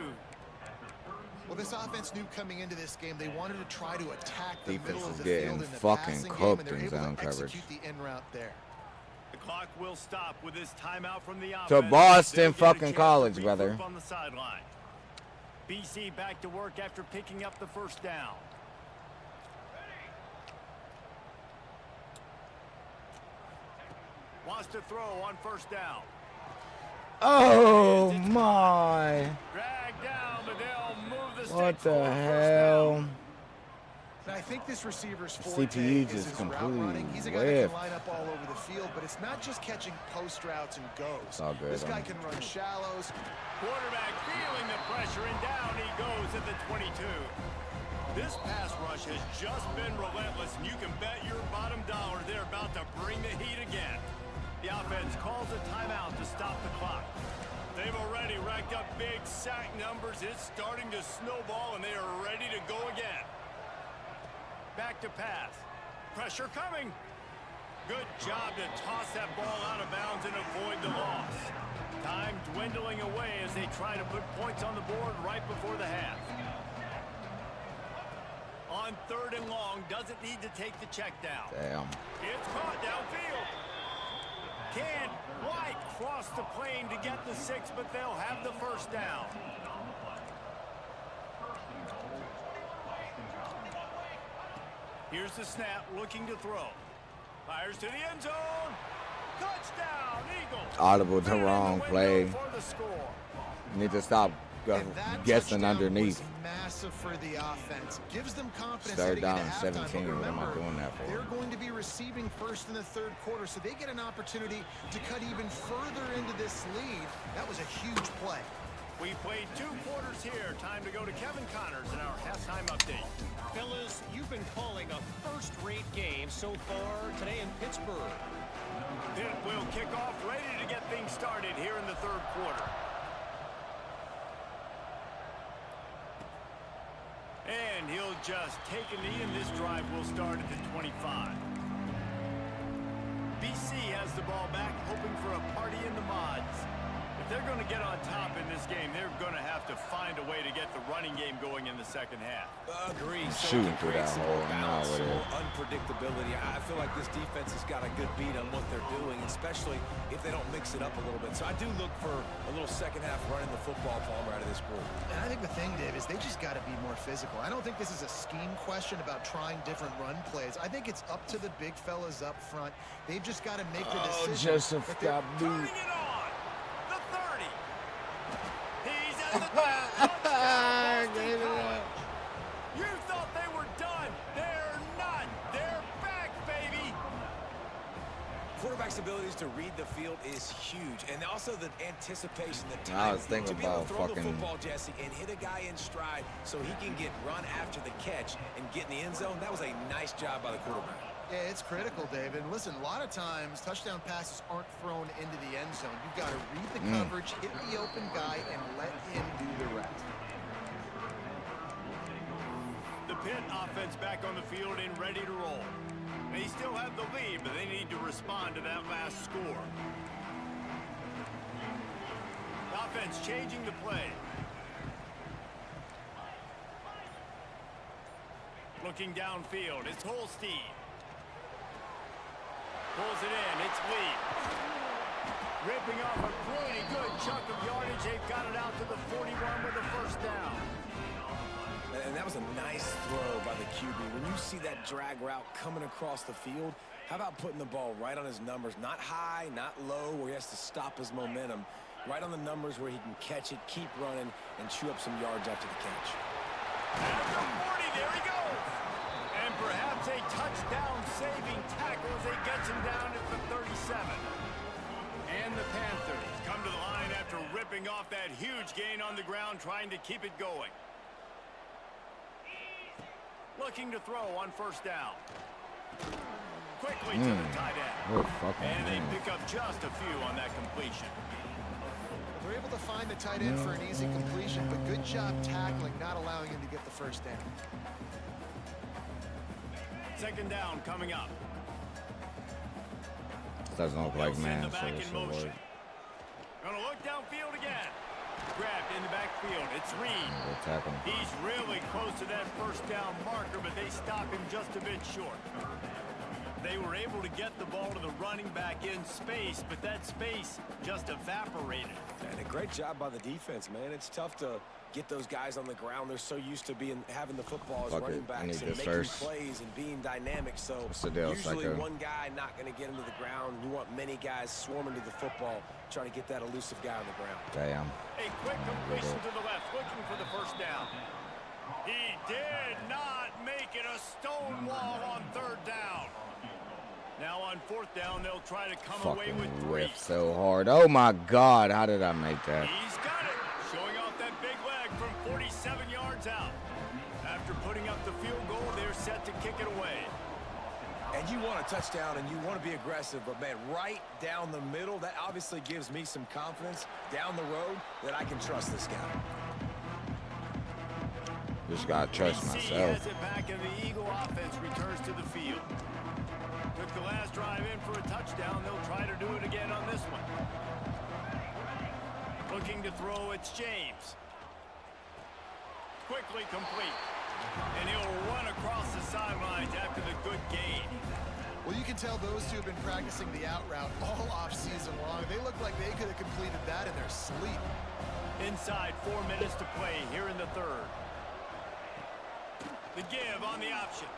Well, this offense knew coming into this game they wanted to try to attack the Defense middle is of the getting field in the fucking passing game, cooked and they're in able zone to coverage. execute the in route there. The clock will stop with this timeout from the offense. To Boston They'll get a fucking chance to college, regroup brother. on the sideline. BC back to work after picking up the first down. Wants to throw on first down. Oh my! Drag down, but they'll move the What sticks the for a first hell? down. And I think this receiver's forte CPU is just his route completely running. He's a guy that whiffed. can line up all over the field, but it's not just catching post routes and goes. It's all good, This guy man. can run shallows. Quarterback feeling the pressure, and down he goes at the 22. This pass rush has just been relentless, and you can bet your bottom dollar they're about to bring the heat again. The offense calls a timeout to stop the clock. They've already racked up big sack numbers. It's starting to snowball, and they are ready to go again. Back to pass. Pressure coming. Good job to toss that ball out of bounds and avoid the loss. Time dwindling away as they try to put points on the board right before the half. On third and long, doesn't need to take the check down. Damn. It's caught downfield. Can't quite cross the plane to get the 6, but they'll have the first down. Here's the snap, looking to throw. Fires to the end zone. Touchdown, Eagles. Audible to wrong play. For the score. Need to stop And that guessing touchdown underneath. was massive for the offense. Gives them confidence. Third heading into down, halftime, but 17. What am I remember, doing that for? They're going to be receiving first in the third quarter, so they get an opportunity to cut even further into this lead. That was a huge play. We played 2 quarters here. Time to go to Kevin Connors in our halftime update. Fellas, you've been calling a first-rate game so far today in Pittsburgh. Pitt will kick off, ready to get things started here in the third quarter. And he'll just take a knee, and this drive will start at the 25. BC has the ball back, hoping for a party in the mods. If they're going to get on top in this game, they're going to have to find a way to get the running game going in the second half. Agreed. Shooting through that some hole, more I know balance, it some is. more unpredictability. I feel like this defense has got a good beat on what they're doing, especially if they don't mix it up a little bit. So I do look for a little second half running the football, Palmer, out of this group. And I think the thing, Dave, is they just got to be more physical. I don't think this is a scheme question about trying different run plays. I think it's up to the big fellas up front. They've just got to make the decision. Joseph that they're- got Turning beat. it on. The 30. He's at the touchdown. Gave it up. You thought they were done. They're not. They're back, baby. Quarterback's abilities to read the field is huge, and also the anticipation, the I time was thinking to be able to about throw the fucking- football, Jesse, and hit a guy in stride so he can get run after the catch and get in the end zone. That was a nice job by the quarterback. Yeah, it's critical, David. And listen, a lot of times touchdown passes aren't thrown into the end zone. You've got to read the coverage, hit the open guy, and let him do the rest. The Pitt offense back on the field and ready to roll. They still have the lead, but they need to respond to that last score. The offense changing the play. Looking downfield, it's Holstein. Pulls it in, it's Lee. Ripping off a pretty good chunk of yardage. They've got it out to the 41 with a first down. And that was a nice throw by the QB. When you see that drag route coming across the field, how about putting the ball right on his numbers? Not high, not low, where he has to stop his momentum. Right on the numbers where he can catch it, keep running, and chew up some yards after the catch. After 40, there he goes. And perhaps a touchdown-saving tackle as he gets him down at the 37. And the Panthers come to the line after ripping off that huge gain on the ground, trying to keep it going. Looking to throw on first down. Quickly to the tight end. Good fucking And they man. pick up just a few on that completion. They're able to find the tight end for an easy completion, but good job tackling, not allowing him to get the first down. Second down coming up. doesn't look like He'll man, send the so back this in will motion. work. Gonna look downfield again. Grabbed in the backfield. It's Reed. Good tackle. He's really close to that first down marker, but they stop him just a bit short. They were able to get the ball to the running back in space, but that space just evaporated. And a great job by the defense, man. It's tough to get those guys on the ground. They're so used to having the football as Fuck running it. I backs need and this making first. plays and being dynamic. So Sedell, usually psycho. one guy not going to get him to the ground. You want many guys swarming to the football, trying to get that elusive guy on the ground. Damn. A quick completion to the left, looking for the first down. He did not make it a stone wall on third down. Now on fourth down, they'll try to come away with Fucking 3. whiff so hard. Oh my God, how did I make that? He's got it, showing off that big leg from 47 yards out. After putting up the field goal, they're set to kick it away. And you want a touchdown and you want to be aggressive, but man, right down the middle, that obviously gives me some confidence down the road that I can trust this guy. Just gotta trust BC myself. has it back, and the Eagle offense returns to the field. Took the last drive in for a touchdown. They'll try to do it again on this one. Looking to throw, it's James. Quickly complete. And he'll run across the sidelines after the good gain. Well, you can tell those two have been practicing the out route all off-season long. They look like they could have completed that in their sleep. Inside 4 minutes to play here in the third. The give on the option.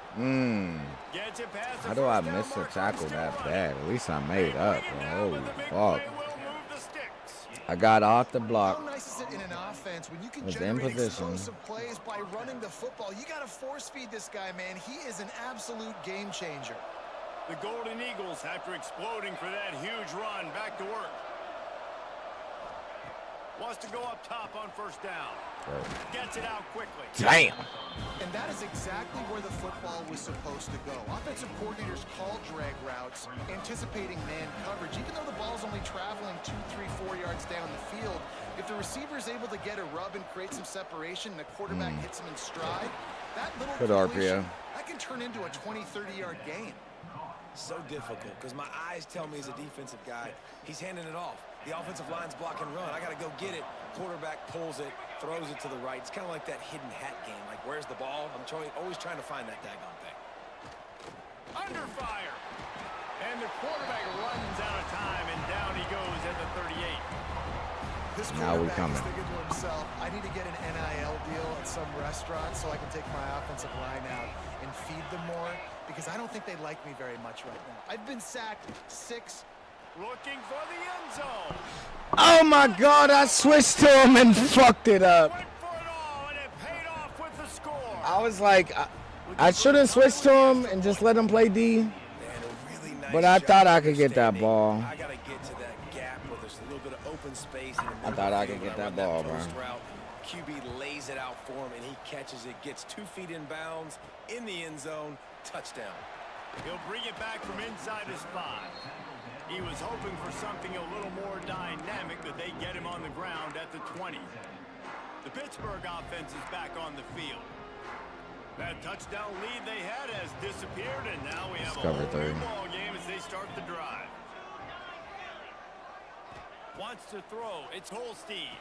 Gets it past the How do I first down miss a marker, tackle still that running. bad? At least I made up, Bring it bro. down, Holy but the big fuck. play will move the sticks. I got off the How block. nice is it in an offense when you can Was in generate position. explosive plays by running the football? You got to force feed this guy, man. He is an absolute game changer. The Golden Eagles, after exploding for that huge run, back to work. Wants to go up top on first down. Gets it out quickly. Damn. And that is exactly where the football was supposed to go. Offensive coordinators call drag routes, anticipating man coverage. Even though the ball's only traveling 2, 3, 4 yards down the field, if the receiver is able to get a rub and create some separation, and the quarterback hits him in stride, that little Good completion, RPO. that can turn into a 20, 30-yard gain. So difficult because my eyes tell me as a defensive guy, he's handing it off. The offensive line's block and run. I got to go get it. Quarterback pulls it, throws it to the right. It's kind of like that hidden hat game. Like, where's the ball? I'm always trying to find that daggone thing. Under fire. And the quarterback runs out of time, and down he goes at the 38. This Now we quarterback is coming. thinking to himself, I need to get an NIL deal at some restaurant so I can take my offensive line out and feed them more, because I don't think they like me very much right now. I've been sacked 6. Looking for the end zone. Oh my God, I switched to him and fucked it up. Went for it all, and it paid off with the score. I was like, I should have switched to him and just let him play D. Man, a really nice But I job thought I could get that understanding. ball. I got to get to that gap where there's a little bit of open space. I thought I could get that ball, bro. Route. QB lays it out for him, and he catches it, gets 2 feet in bounds, in the end zone, touchdown. He'll bring it back from inside his 5. He was hoping for something a little more dynamic, but they get him on the ground at the 20. The Pittsburgh offense is back on the field. That touchdown lead they had has disappeared, and now we have a whole new ball game as they start the drive. Wants to throw. It's Holstein.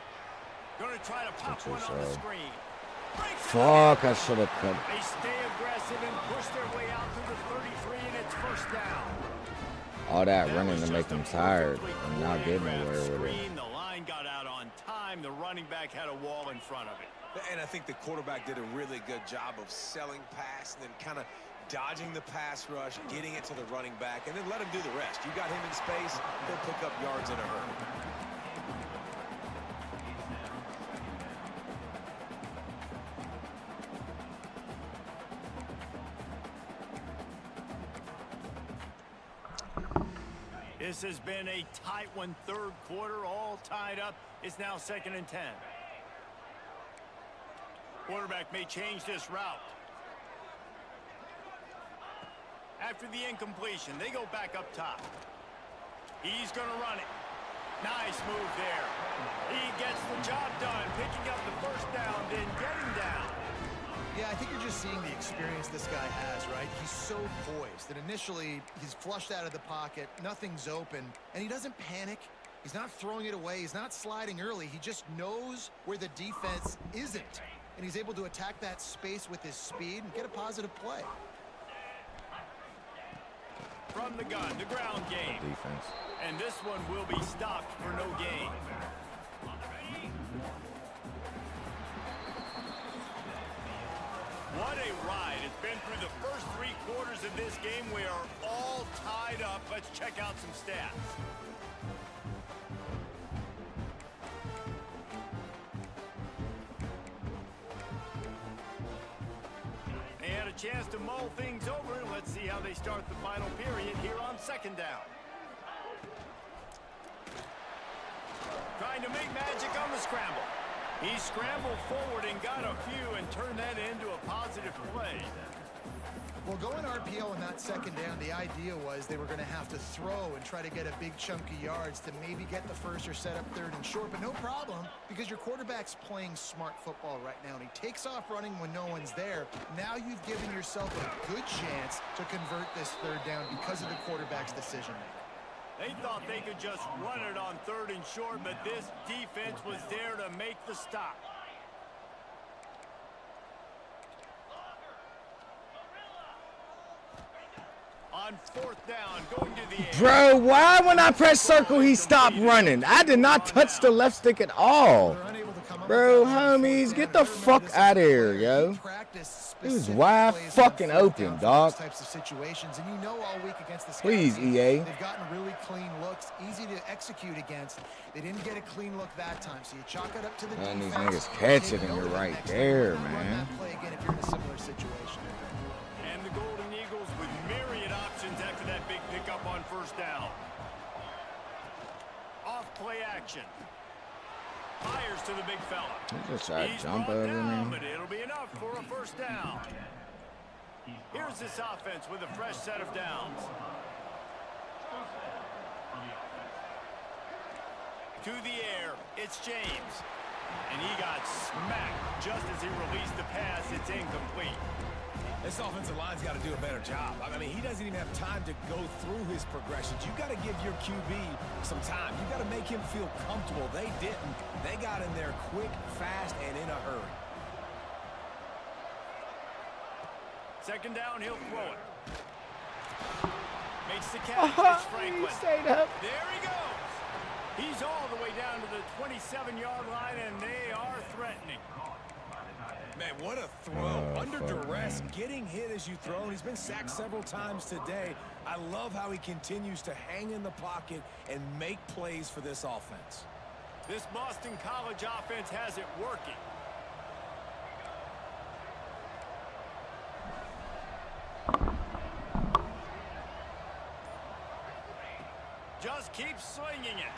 Going to try to pop one on the screen. Fuck, I should have cut. They stay aggressive and push their way out to the 33, and it's first down. All that running to make them tired and not getting nowhere with it. The line got out on time. The running back had a wall in front of it. And I think the quarterback did a really good job of selling pass and then kind of dodging the pass rush, getting it to the running back, and then let him do the rest. You got him in space, he'll pick up yards in a hurry. This has been a tight one, third quarter, all tied up. It's now 2nd and 10. Quarterback may change this route. After the incompletion, they go back up top. He's going to run it. Nice move there. He gets the job done, picking up the first down, then getting down. Yeah, I think you're just seeing the experience this guy has, right? He's so poised that initially he's flushed out of the pocket, nothing's open, and he doesn't panic. He's not throwing it away. He's not sliding early. He just knows where the defense isn't, and he's able to attack that space with his speed and get a positive play. From the gun, the ground game. Defense. And this one will be stopped for no gain. What a ride. It's been through the first 3 quarters of this game. We are all tied up. Let's check out some stats. They had a chance to mull things over. Let's see how they start the final period here on 2nd down. Trying to make magic on the scramble. He scrambled forward and got a few and turned that into a positive play. Well, going RPO on that 2nd down, the idea was they were going to have to throw and try to get a big chunk of yards to maybe get the first or set up 3rd and short, but no problem because your quarterback's playing smart football right now, and he takes off running when no one's there. Now you've given yourself a good chance to convert this 3rd down because of the quarterback's decision making. They thought they could just run it on 3rd and short, but this defense was there to make the stop. On 4th down, going to the air. Bro, why when I press circle he stopped running? I did not touch the left stick at all. Bro, homies, get the fuck out of here, yo. He was wide fucking open, dog. Please, EA. They've gotten really clean looks, easy to execute against. They didn't get a clean look that time, so you chalk it up to the defense. These niggas catch it and you're right there, man. Play again if you're in a similar situation. And the Golden Eagles with myriad options after that big pickup on 1st down. Off play action. Fires to the big fella. He just tried to He's jump brought over down, me. but it'll be enough for a 1st down. Here's this offense with a fresh set of downs. To the air, it's James. And he got smacked just as he released the pass. It's incomplete. This offensive line's got to do a better job. I mean, he doesn't even have time to go through his progressions. You got to give your QB some time. You got to make him feel comfortable. They didn't. They got in there quick, fast, and in a hurry. 2nd down, he'll throw it. Makes the catch. It's Franklin. He stayed up. There he goes. He's all the way down to the 27-yard line, and they are threatening. Man, what a throw. Under duress, getting hit as you throw. And he's been sacked several times today. I love how he continues to hang in the pocket and make plays for this offense. This Boston College offense has it working. Just keep swinging it.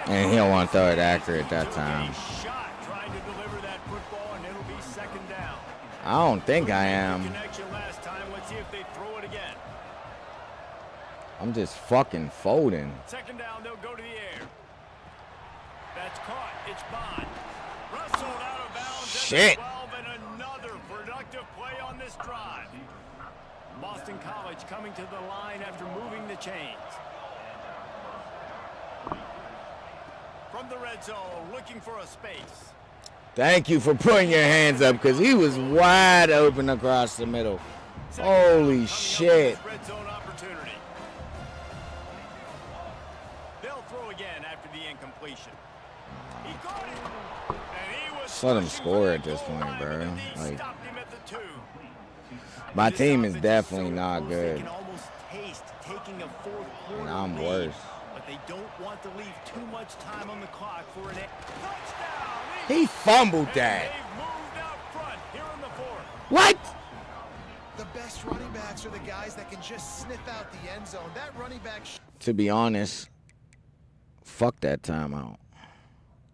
And he don't want to throw it accurate that time. Shot trying to deliver that football, and it'll be 2nd down. I don't think I am. Connection last time. Let's see if they throw it again. I'm just fucking folding. 2nd down, they'll go to the air. That's caught. It's Bond. Rustled out of bounds. Shit. At the 12, and another productive play on this drive. Boston College coming to the line after moving the chains. From the red zone, looking for a space. Thank you for putting your hands up because he was wide open across the middle. Holy shit. Red zone opportunity. They'll throw again after the incompletion. He caught it. And he was Just let him score at this point, bro. Like, my team is definitely not good. They can almost taste taking a 4th quarter And I'm lead, worse. but they don't want to leave too much time on the clock for an touchdown. He fumbled And that. they've moved out front here in the 4th. What? The best running backs are the guys that can just sniff out the end zone. That running back... To be honest, fuck that timeout.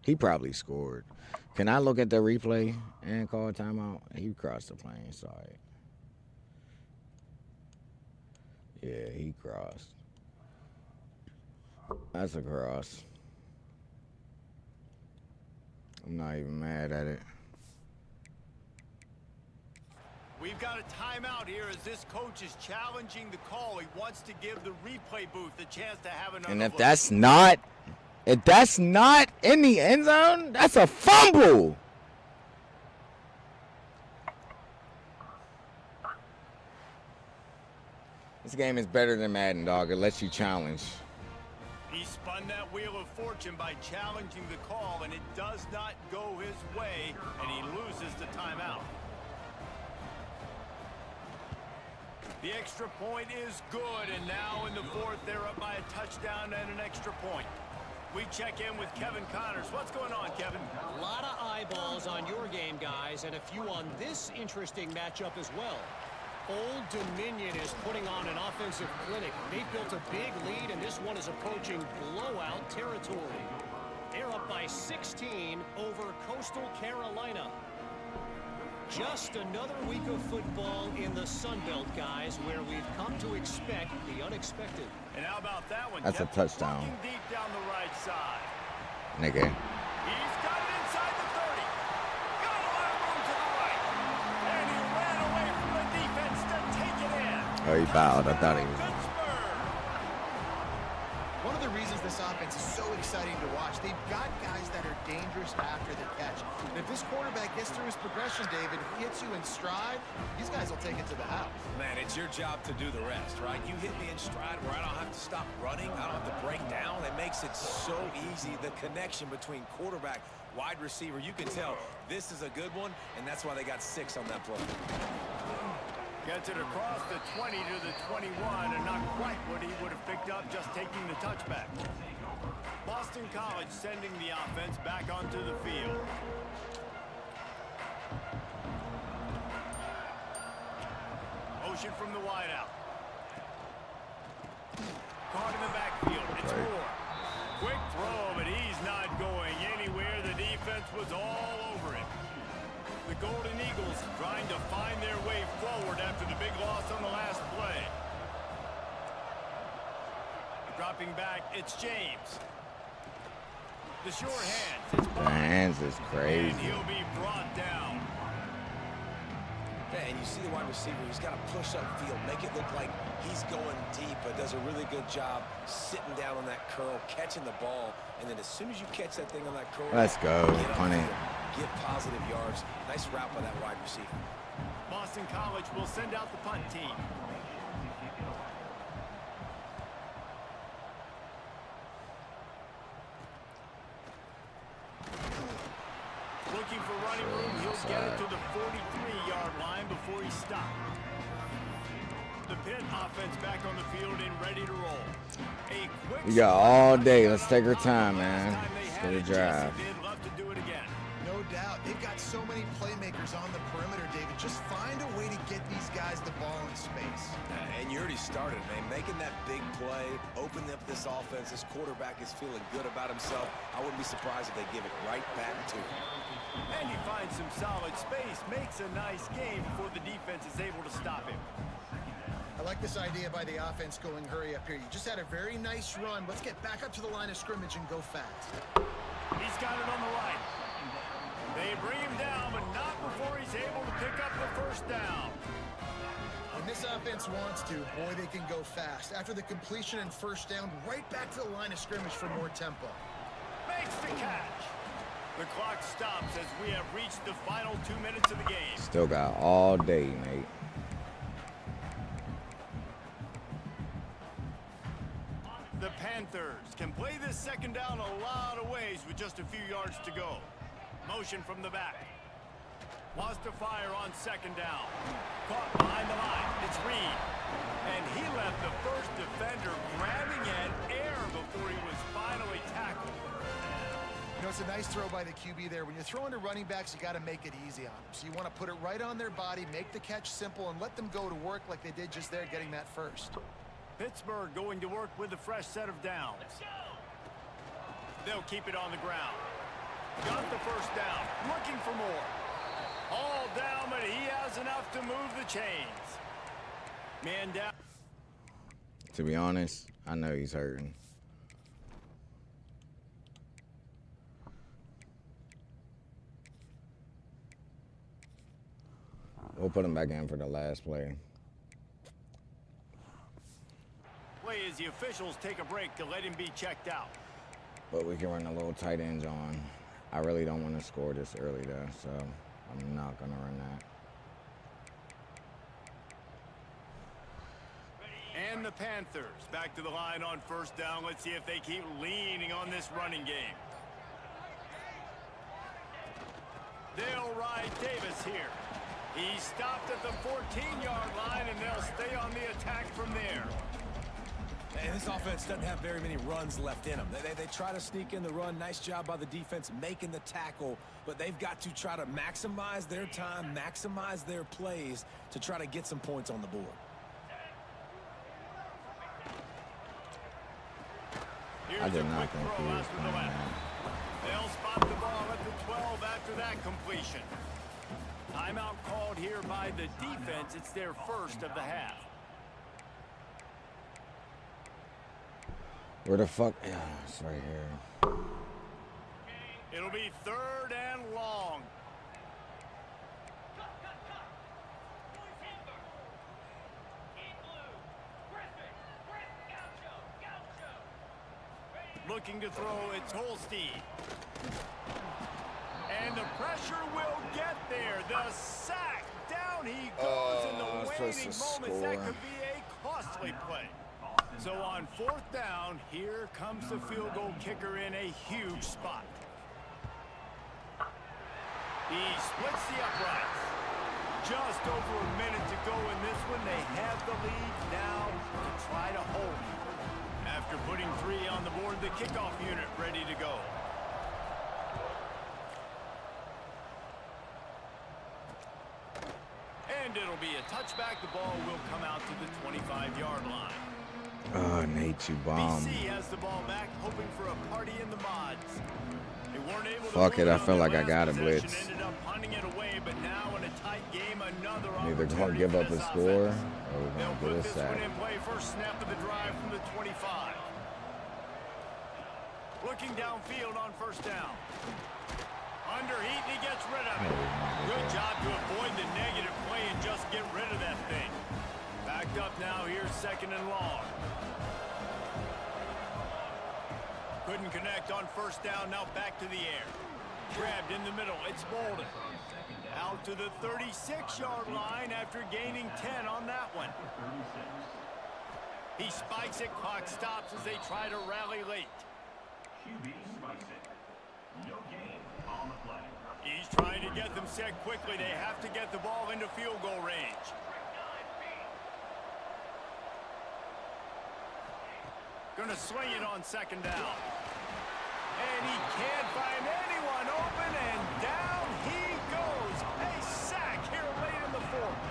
He probably scored. Can I look at the replay and call a timeout? He crossed the plane, sorry. Yeah, he crossed. That's a cross. I'm not even mad at it. We've got a timeout here as this coach is challenging the call. He wants to give the replay booth a chance to have another And if look. that's not in the end zone, that's a fumble. This game is better than Madden, dog. It lets you challenge. He spun that wheel of fortune by challenging the call, and it does not go his way, and he loses the timeout. The extra point is good, and now in the fourth, they're up by a touchdown and an extra point. We check in with Kevin Connors. What's going on, Kevin? A lot of eyeballs on your game, guys, and a few on this interesting matchup as well. Old Dominion is putting on an offensive clinic. They've built a big lead, and this one is approaching blowout territory. They're up by 16 over Coastal Carolina. Just another week of football in the Sun Belt, guys, where we've come to expect the unexpected. And how about that one? That's a touchdown. Looking deep down the right side. Nigga. He's got it inside the 30. Got a lot of room to the right. And he ran away from the defense to take it in. Oh, he bowed. I thought he was. Pittsburgh. One of the reasons this offense is so exciting to watch, they've got guys that are dangerous after the catch. And if this quarterback gets through his progression, David, hits you in stride, these guys will take it to the house. Man, it's your job to do the rest, right? You hit me in stride where I don't have to stop running. I don't have to break down. It makes it so easy. The connection between quarterback, wide receiver, you can tell this is a good one, and that's why they got 6 on that play. Gets it across the 20 to the 21, and not quite what he would have picked up just taking the touchback. Boston College sending the offense back onto the field. Motion from the wideout. Caught in the backfield. It's Moore. Quick throw, but he's not going anywhere. The defense was all over him. The Golden Eagles trying to find their way forward after the big loss on the last play. Dropping back, it's James. The short hands. It's The hands is crazy. and he'll be brought down. Yeah, and you see the wide receiver, he's got to push up field, make it look like he's going deep, but does a really good job sitting down on that curl, catching the ball, and then as soon as you catch that thing on that curl, Let's go. get Punt it. upfield, get positive yards. Nice route by that wide receiver. Boston College will send out the punt team. Looking for running room, he'll get it to the 43-yard line before he stopped. The Pitt offense back on the field and ready to roll. A quick We got all day. Let's take our time, man. Let's get a drive. They'd love to do it again. No doubt. They've got so many playmakers on the perimeter, David. Just find a way to get these guys the ball in space. And you already started, man. Making that big play, opening up this offense. This quarterback is feeling good about himself. I wouldn't be surprised if they give it right back to him. And he finds some solid space, makes a nice game before the defense is able to stop him. I like this idea by the offense going hurry up here. You just had a very nice run. Let's get back up to the line of scrimmage and go fast. He's got it on the right. They bring him down, but not before he's able to pick up the first down. When this offense wants to, boy, they can go fast. After the completion and first down, right back to the line of scrimmage for more tempo. Makes the catch. The clock stops as we have reached the final 2 minutes of the game. Still got all day, Nate. The Panthers can play this second down a lot of ways with just a few yards to go. Motion from the back. Wants to fire on second down. Caught behind the line. It's Reed. And he left the first defender grabbing at air before he was finally tackled. You know, it's a nice throw by the QB there. When you're throwing to running backs, you got to make it easy on them. So you want to put it right on their body, make the catch simple, and let them go to work like they did just there, getting that first. Pittsburgh going to work with a fresh set of downs. They'll keep it on the ground. Got the first down. Looking for more. All down, but he has enough to move the chains. Man down. To be honest, I know he's hurting. We'll put him back in for the last play. Play as the officials take a break to let him be checked out. But we can run a little tight end on. I really don't want to score this early, though, so I'm not going to run that. And the Panthers back to the line on first down. Let's see if they keep leaning on this running game. They'll ride Davis here. He stopped at the 14-yard line, and they'll stay on the attack from there. And this offense doesn't have very many runs left in them. They try to sneak in the run. Nice job by the defense making the tackle, but they've got to try to maximize their time, maximize their plays to try to get some points on the board. I did not think he was playing that. They'll spot the ball at the 12 after that completion. Timeout called here by the defense. It's their first of the half. Where the fuck? Yeah, it's right here. It'll be 3rd and long. Looking to throw, it's Holstein. And the pressure will get there. The sack. Down he goes in the waning moments. That could be a costly play. So on 4th down, here comes the field goal kicker in a huge spot. He splits the uprights. Just over a minute to go in this one. They have the lead now to try to hold it. After putting 3 on the board, the kickoff unit ready to go. And it'll be a touchback. The ball will come out to the 25-yard line. Oh, Nate, you bomb. BC has the ball back, hoping for a party in the mods. They weren't able to Fuck it, I feel like I got got a blitz. Ended up punting it away, but now in a tight game, another Either going to opportunity give for up a this score offense. or we're They'll going to put get a this sack. one in play. First snap of the drive from the 25. Looking downfield on first down. Under heat, and he gets rid of it. Good job to avoid the negative play and just get rid of that thing. Backed up now. Here's 2nd and long. Couldn't connect on first down. Now back to the air. Grabbed in the middle. It's Bolden. Out to the 36-yard line after gaining 10 on that one. He spikes it. Clock stops as they try to rally late. He's trying to get them set quickly. They have to get the ball into field goal range. Gonna swing it on 2nd down. And he can't find anyone open, and down he goes. A sack here late in the 4th.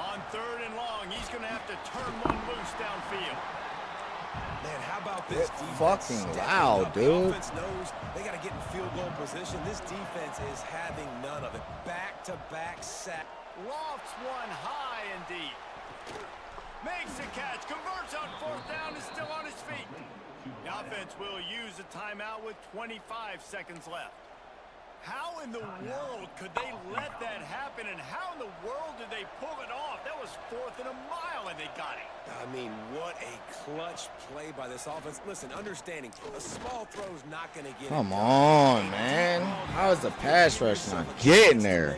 On 3rd and long, he's gonna have to turn one loose downfield. Man, how about this defense? Fucking loud, dude. The offense knows they got to get in field goal position. This defense is having none of it. Back-to-back sack. Lofts one high and deep. Makes the catch. Converts on 4th down. Is still on his feet. The offense will use a timeout with 25 seconds left. How in the world could they let that happen, and how in the world did they pull it off? That was 4th and a mile, and they got it. I mean, what a clutch play by this offense. Listen, understanding, a small throw's not going to get Come on, man. How is the pass rush not getting there?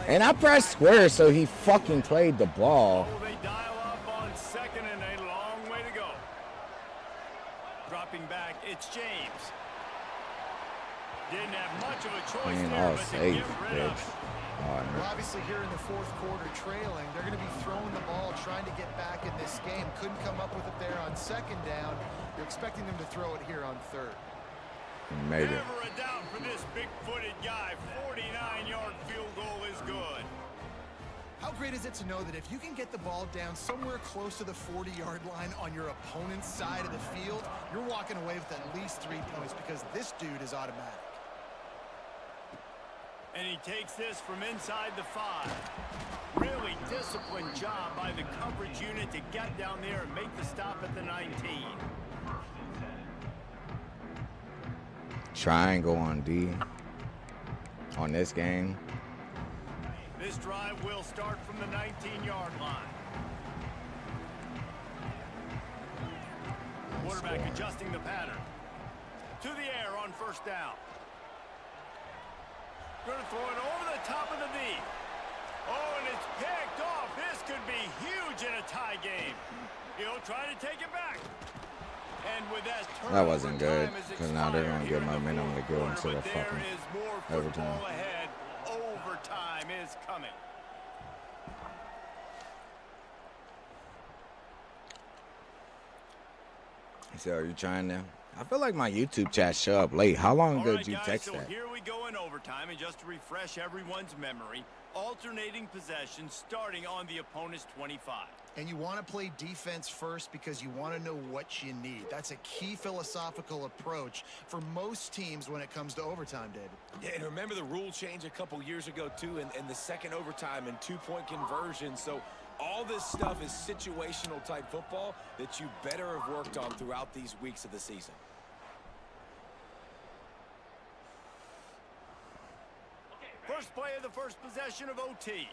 And I pressed square, so he fucking played the ball. Oh, they dial up on 2nd and a long way to go. Dropping back, it's James. Didn't have much of a choice Man, there, all but safe, to get rid of bitch. it. Well, obviously here in the 4th quarter trailing, they're going to be throwing the ball, trying to get back in this game. Couldn't come up with it there on 2nd down. You're expecting them to throw it here on 3rd. He made it. Never a doubt for this big-footed guy. 49-yard field goal is good. How great is it to know that if you can get the ball down somewhere close to the 40-yard line on your opponent's side of the field, you're walking away with at least 3 points because this dude is automatic. And he takes this from inside the 5. Really disciplined job by the coverage unit to get down there and make the stop at the 19. Triangle on D. on this game. This drive will start from the 19-yard line. Quarterback adjusting the pattern. To the air on first down. Going to throw it over the top of the knee. Oh, and it's picked off. This could be huge in a tie game. He'll try to take it back. And with that wasn't good, because now they're going to get momentum to go into the fucking overtime. Ahead. Overtime is coming. So are you trying to? I feel like my YouTube chat show up late. How long ago did you text so that? Here we go in overtime, and just to refresh everyone's memory, alternating possession starting on the opponent's 25. And you want to play defense first because you want to know what you need. That's a key philosophical approach for most teams when it comes to overtime, David. Yeah, and remember the rule change a couple years ago, too, and the second overtime and two-point conversion. So all this stuff is situational type football that you better have worked on throughout these weeks of the season. First play of the first possession of OT.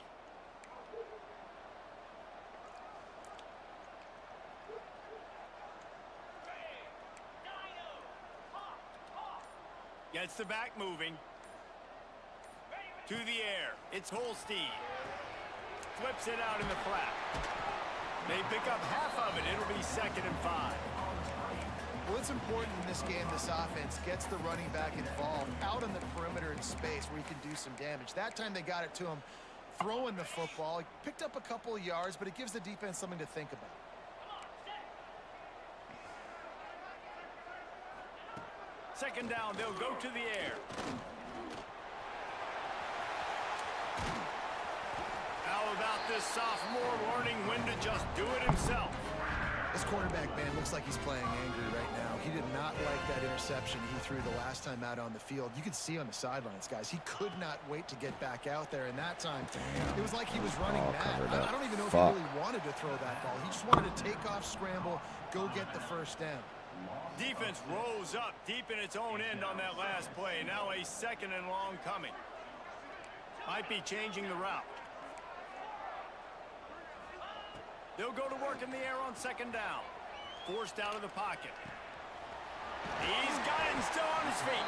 Gets the back moving. To the air. It's Holstein. Flips it out in the flat. They pick up half of it. It'll be 2nd and 5. Well, it's important in this game, this offense gets the running back involved out on the perimeter in space where he can do some damage. That time they got it to him throwing the football. He picked up a couple of yards, but it gives the defense something to think about. Second down, they'll go to the air. How about this sophomore learning when to just do it himself? This quarterback, man, looks like he's playing angry right now. He did not like that interception he threw the last time out on the field. You could see on the sidelines, guys, he could not wait to get back out there. And that time, it was like he was running mad. I don't even know if he really wanted to throw that ball. He just wanted to take off, scramble, go get the first down. Defense rose up deep in its own end on that last play. Now a 2nd and long coming. Might be changing the route. They'll go to work in the air on 2nd down. Forced out of the pocket. He's got it and still on his feet.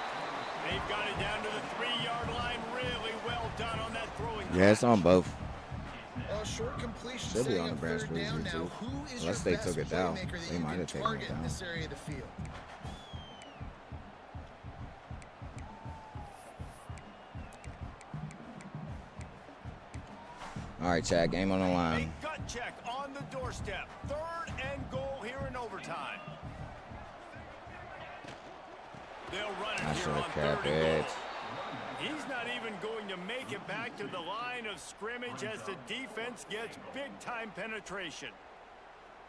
They've got it down to the 3-yard line. Really well done on that throwing. Yeah, it's on both. Short completion. Should be on the Branchboyz YouTube. Unless they took it down. They might have taken it down. In this area of the field. All right, Chad, game on the line. A gut check on the doorstep. 3rd and goal here in overtime. They'll run it here on 3rd and goal. He's not even going to make it back to the line of scrimmage as the defense gets big-time penetration.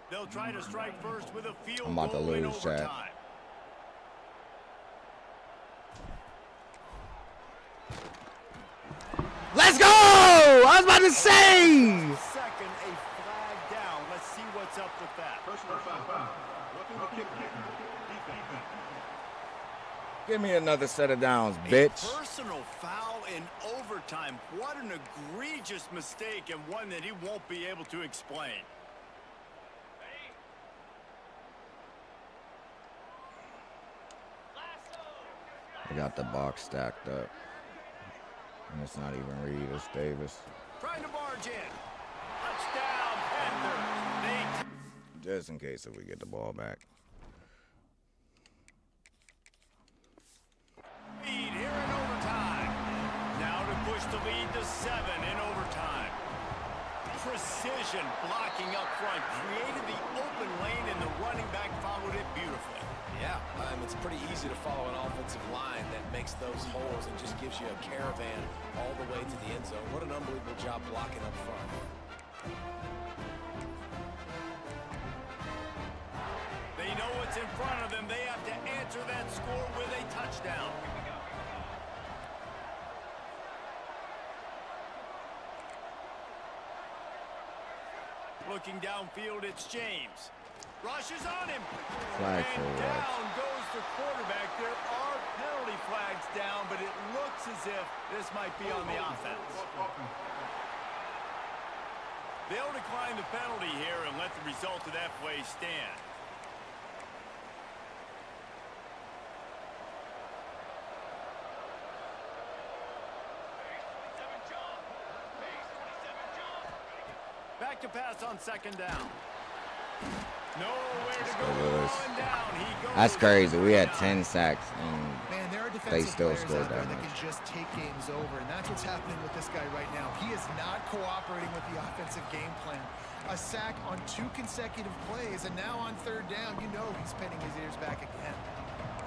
They'll try to strike first with a field goal in overtime. Let's go! I was about to say! 2nd, a flag down. Let's see what's up with that. Personal foul. Give me another set of downs, bitch. A personal foul in overtime. What an egregious mistake, and one that he won't be able to explain. I got the box stacked up. And it's not even Reed, it's Davis. Trying to barge in. Touchdown, Panthers. Just in case if we get the ball back. Lead here in overtime. Now to push the lead to 7 in overtime. Precision blocking up front. Created the open lane, and the running back followed it beautifully. Yeah, it's pretty easy to follow an offensive line that makes those holes and just gives you a caravan all the way to the end zone. What an unbelievable job blocking up front. They know what's in front of them. They have to answer that score with a touchdown. Looking downfield, it's James. Rushes on him. Flag and down goes the quarterback. There are Penalty flag's down, but it looks as if this might be on the offense. They'll decline the penalty here and let the result of that play stand. Back to pass on second down. Nowhere to go on down. He goes. That's crazy. We had 10 sacks and Man, there are they defensive still players scored out there that that much. can just take games over, and that's what's happening with this guy right now. He is not cooperating with the offensive game plan. A sack on 2 consecutive plays, and now on third down, you know he's pinning his ears back again.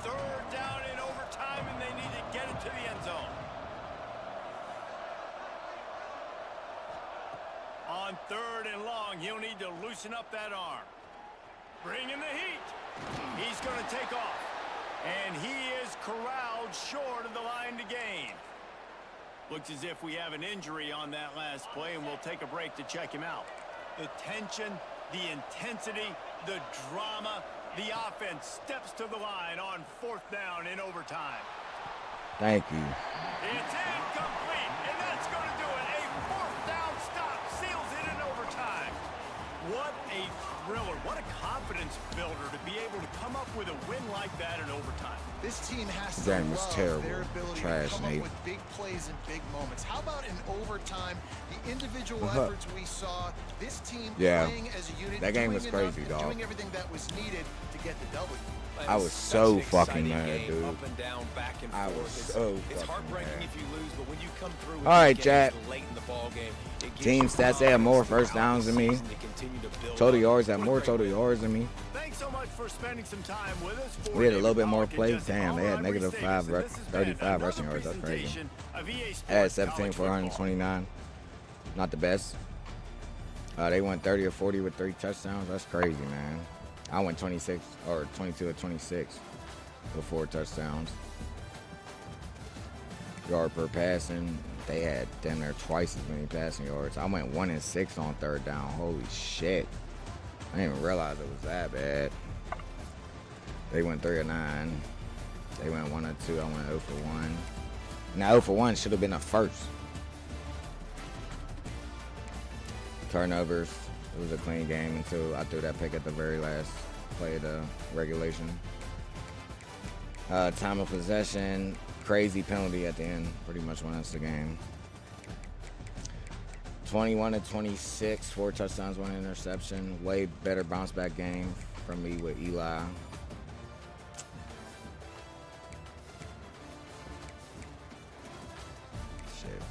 Third down in overtime, and they need to get it to the end zone. On third and long, he'll need to loosen up that arm. Bring in the heat. He's going to take off. And he is corralled short of the line to gain. Looks as if we have an injury on that last play, and we'll take a break to check him out. The tension, the intensity, the drama, the offense steps to the line on fourth down in overtime. Thank you. It's incomplete, and that's going to do it. A fourth down stop seals it in overtime. What a thriller. What a confidence builder to be able to come up with a win like that in overtime. This team has to Game was love terrible. their ability Trash, to come Nate. up with big plays and big moments. How about in overtime, the individual efforts we saw, this team Yeah. playing as a unit, That game doing was enough crazy, and dog. doing everything that was needed to get the W. I was Such so an fucking exciting mad, game, dude. Up and down, back and I forth. was It's- so It's fucking heartbreaking mad. if you lose, but when you come through with All right, big Jack. games late in the ball game, it gives Team you stats, they had more confidence first throughout downs the than me. season to continue to build Total on. yards had What a more great total win. yards than me. Thanks so much for spending some time with us. We had a little bit more plays. Damn, they had negative 35 rushing yards. That's crazy. I had 17 for 129. Not the best. They went 30 or 40 with 3 touchdowns. That's crazy, man. I went 26 or 22 or 26 with 4 touchdowns. Yard per passing, they had damn near twice as many passing yards. I went 1 and 6 on third down. Holy shit. I didn't even realize it was that bad. They went 3 or 9. They went 1 or 2. I went 0 for 1. Now 0 for 1 should have been a first. Turnovers. It was a clean game until I threw that pick at the very last play of the regulation. Time of possession. Crazy penalty at the end. Pretty much won us the game. 21 to 26. 4 touchdowns, 1 interception. Way better bounce back game from me with Eli. Shit.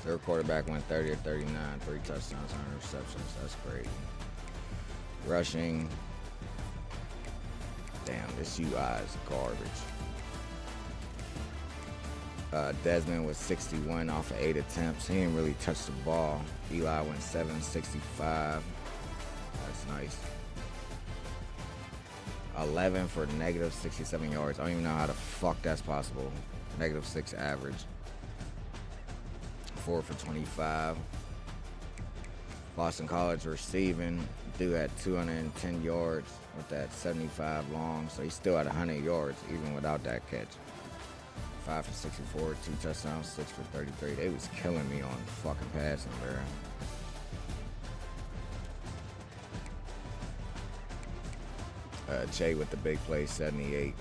Their quarterback went 30 or 39, 3 touchdowns, 1 interceptions. That's crazy. Rushing. Damn, this UI is garbage. Desmond was 61 off of 8 attempts. He didn't really touch the ball. Eli went 765. That's nice. 11 for negative 67 yards. I don't even know how the fuck that's possible. Negative 6 average. 4 for 25. Boston College receiving. Dude had 210 yards with that 75 long, so he still had 100 yards even without that catch. 5 for 64, 2 touchdowns, 6 for 33. They was killing me on fucking passing, bro. Jay with the big play, 78,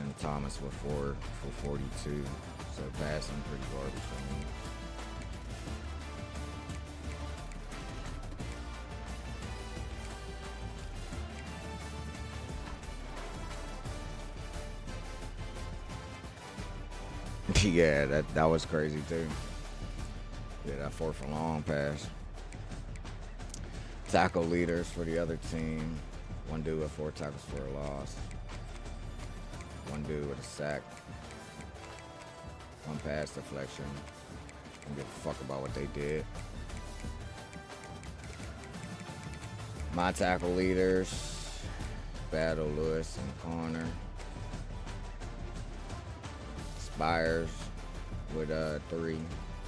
and Thomas with 4 for 42. So passing pretty garbage for me. Yeah, that was crazy too. Yeah, that 4 for long pass. Tackle leaders for the other team. 1 dude with 4 tackles for a loss. 1 dude with a sack. 1 pass deflection. Don't give a fuck about what they did. My tackle leaders. Battle Lewis and Connor. Byers with 3,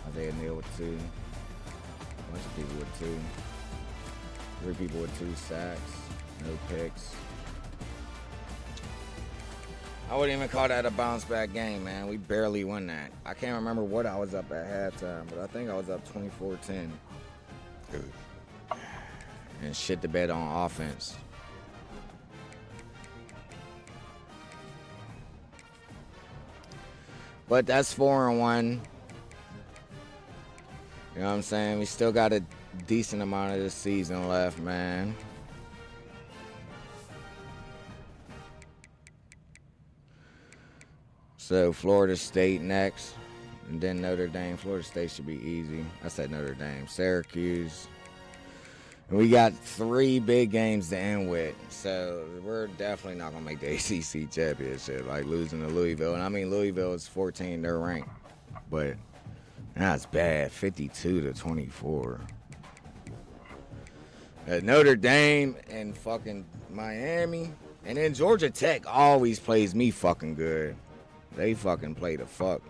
Isaiah Neal with 2, a bunch of people with 2. 3 people with 2 sacks, no picks. I wouldn't even call that a bounce back game, man. We barely won that. I can't remember what I was up at halftime, but I think I was up 24-10. And shit the bed on offense. But that's 4-1. You know what I'm saying? We still got a decent amount of the season left, man. So Florida State next, and then Notre Dame. Florida State should be easy. I said Notre Dame. Syracuse. And we got 3 big games to end with, so we're definitely not gonna make the ACC championship. Like losing to Louisville, and I mean Louisville is 14, they're ranked, but that's bad. 52-24. Notre Dame and fucking Miami, and then Georgia Tech always plays me fucking good. They fucking play the fuck.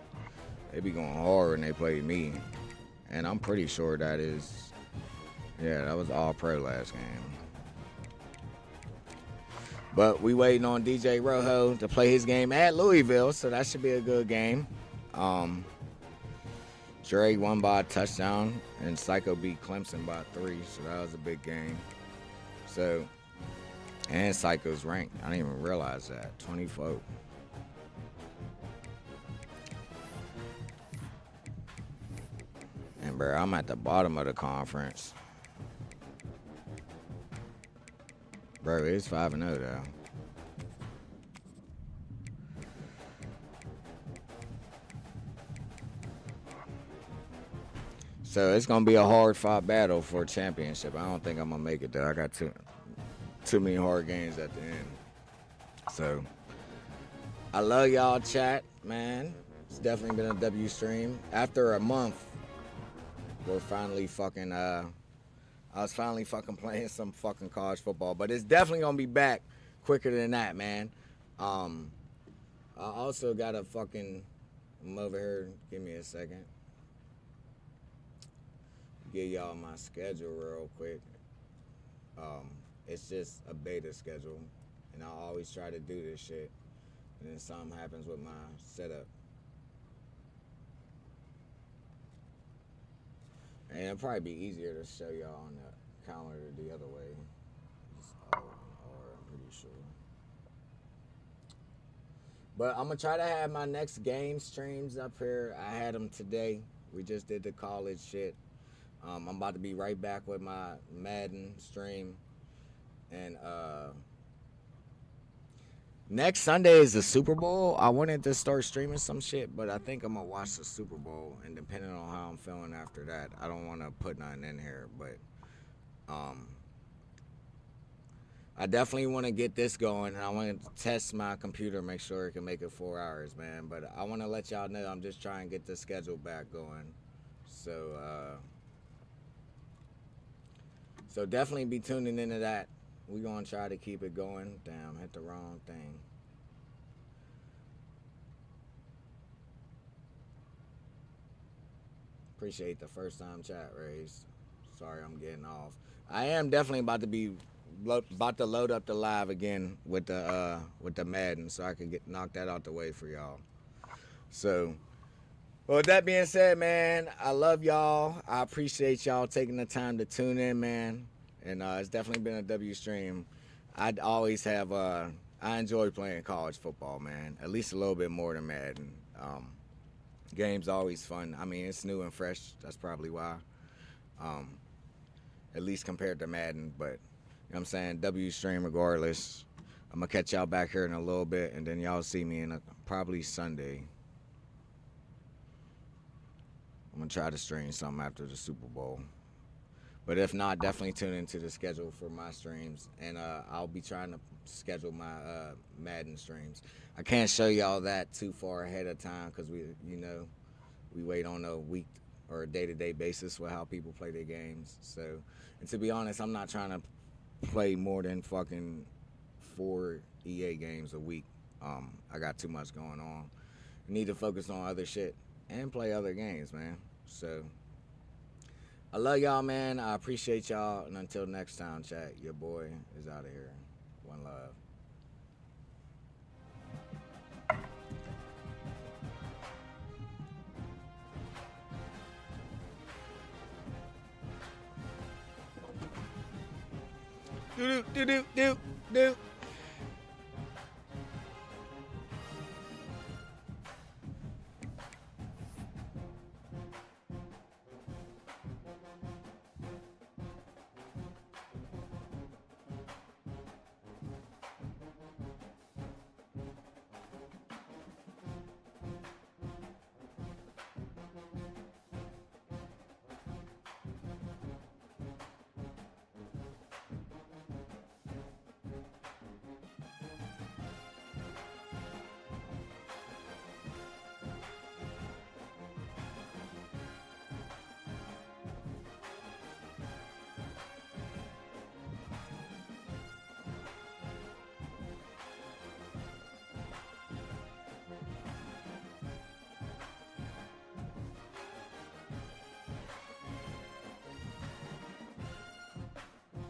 They be going hard when they play me. And I'm pretty sure that is, yeah, that was all pro last game. But we waiting on DJ Rojo to play his game at Louisville, so that should be a good game. Dre won by a touchdown, and Psycho beat Clemson by 3, so that was a big game. So, and Psycho's ranked. I didn't even realize that. 24. And bro, I'm at the bottom of the conference. Bro, it's 5-0 though. So it's gonna be a hard fought battle for a championship. I don't think I'm gonna make it though. I got too many hard games at the end. So I love y'all, chat, man. It's definitely been a W stream. After a month, we're finally fucking I was finally fucking playing some fucking college football, but it's definitely gonna be back quicker than that, man. I also got a fucking, I'm over here, give me a second. Give y'all my schedule real quick. It's just a beta schedule, and I always try to do this shit, and then something happens with my setup. And it'll probably be easier to show y'all on the calendar the other way. It's all in order, I'm pretty sure. But I'm gonna try to have my next game streams up here. I had them today. We just did the college shit. I'm about to be right back with my Madden stream. And next Sunday is the Super Bowl. I wanted to start streaming some shit, but I think I'm gonna watch the Super Bowl, and depending on how I'm feeling after that, I don't want to put nothing in here, but I definitely want to get this going, and I want to test my computer, make sure it can make it 4 hours, man. But I want to let y'all know I'm just trying to get the schedule back going. So definitely be tuning into that. We're going to try to keep it going. Damn, hit the wrong thing. Appreciate the first time chat raised. Sorry I'm getting off. I am definitely about to load up the live again with the Madden, so I can knock that out the way for y'all. So, well, with that being said, man, I love y'all. I appreciate y'all taking the time to tune in, man. And it's definitely been a W stream. I'd always have, I enjoy playing college football, man. At least a little bit more than Madden. Game's always fun. I mean, it's new and fresh. That's probably why. At least compared to Madden. But, you know what I'm saying, W stream regardless. I'm going to catch y'all back here in a little bit. And then y'all see me in probably Sunday. I'm going to try to stream something after the Super Bowl. But if not, definitely tune into the schedule for my streams. And I'll be trying to schedule my Madden streams. I can't show y'all that too far ahead of time because we wait on a week or a day-to-day basis with how people play their games. So, and to be honest, I'm not trying to play more than fucking 4 EA games a week. I got too much going on. I need to focus on other shit and play other games, man. So, I love y'all, man. I appreciate y'all. And until next time, chat, your boy is out of here. One love. Do do do do do do.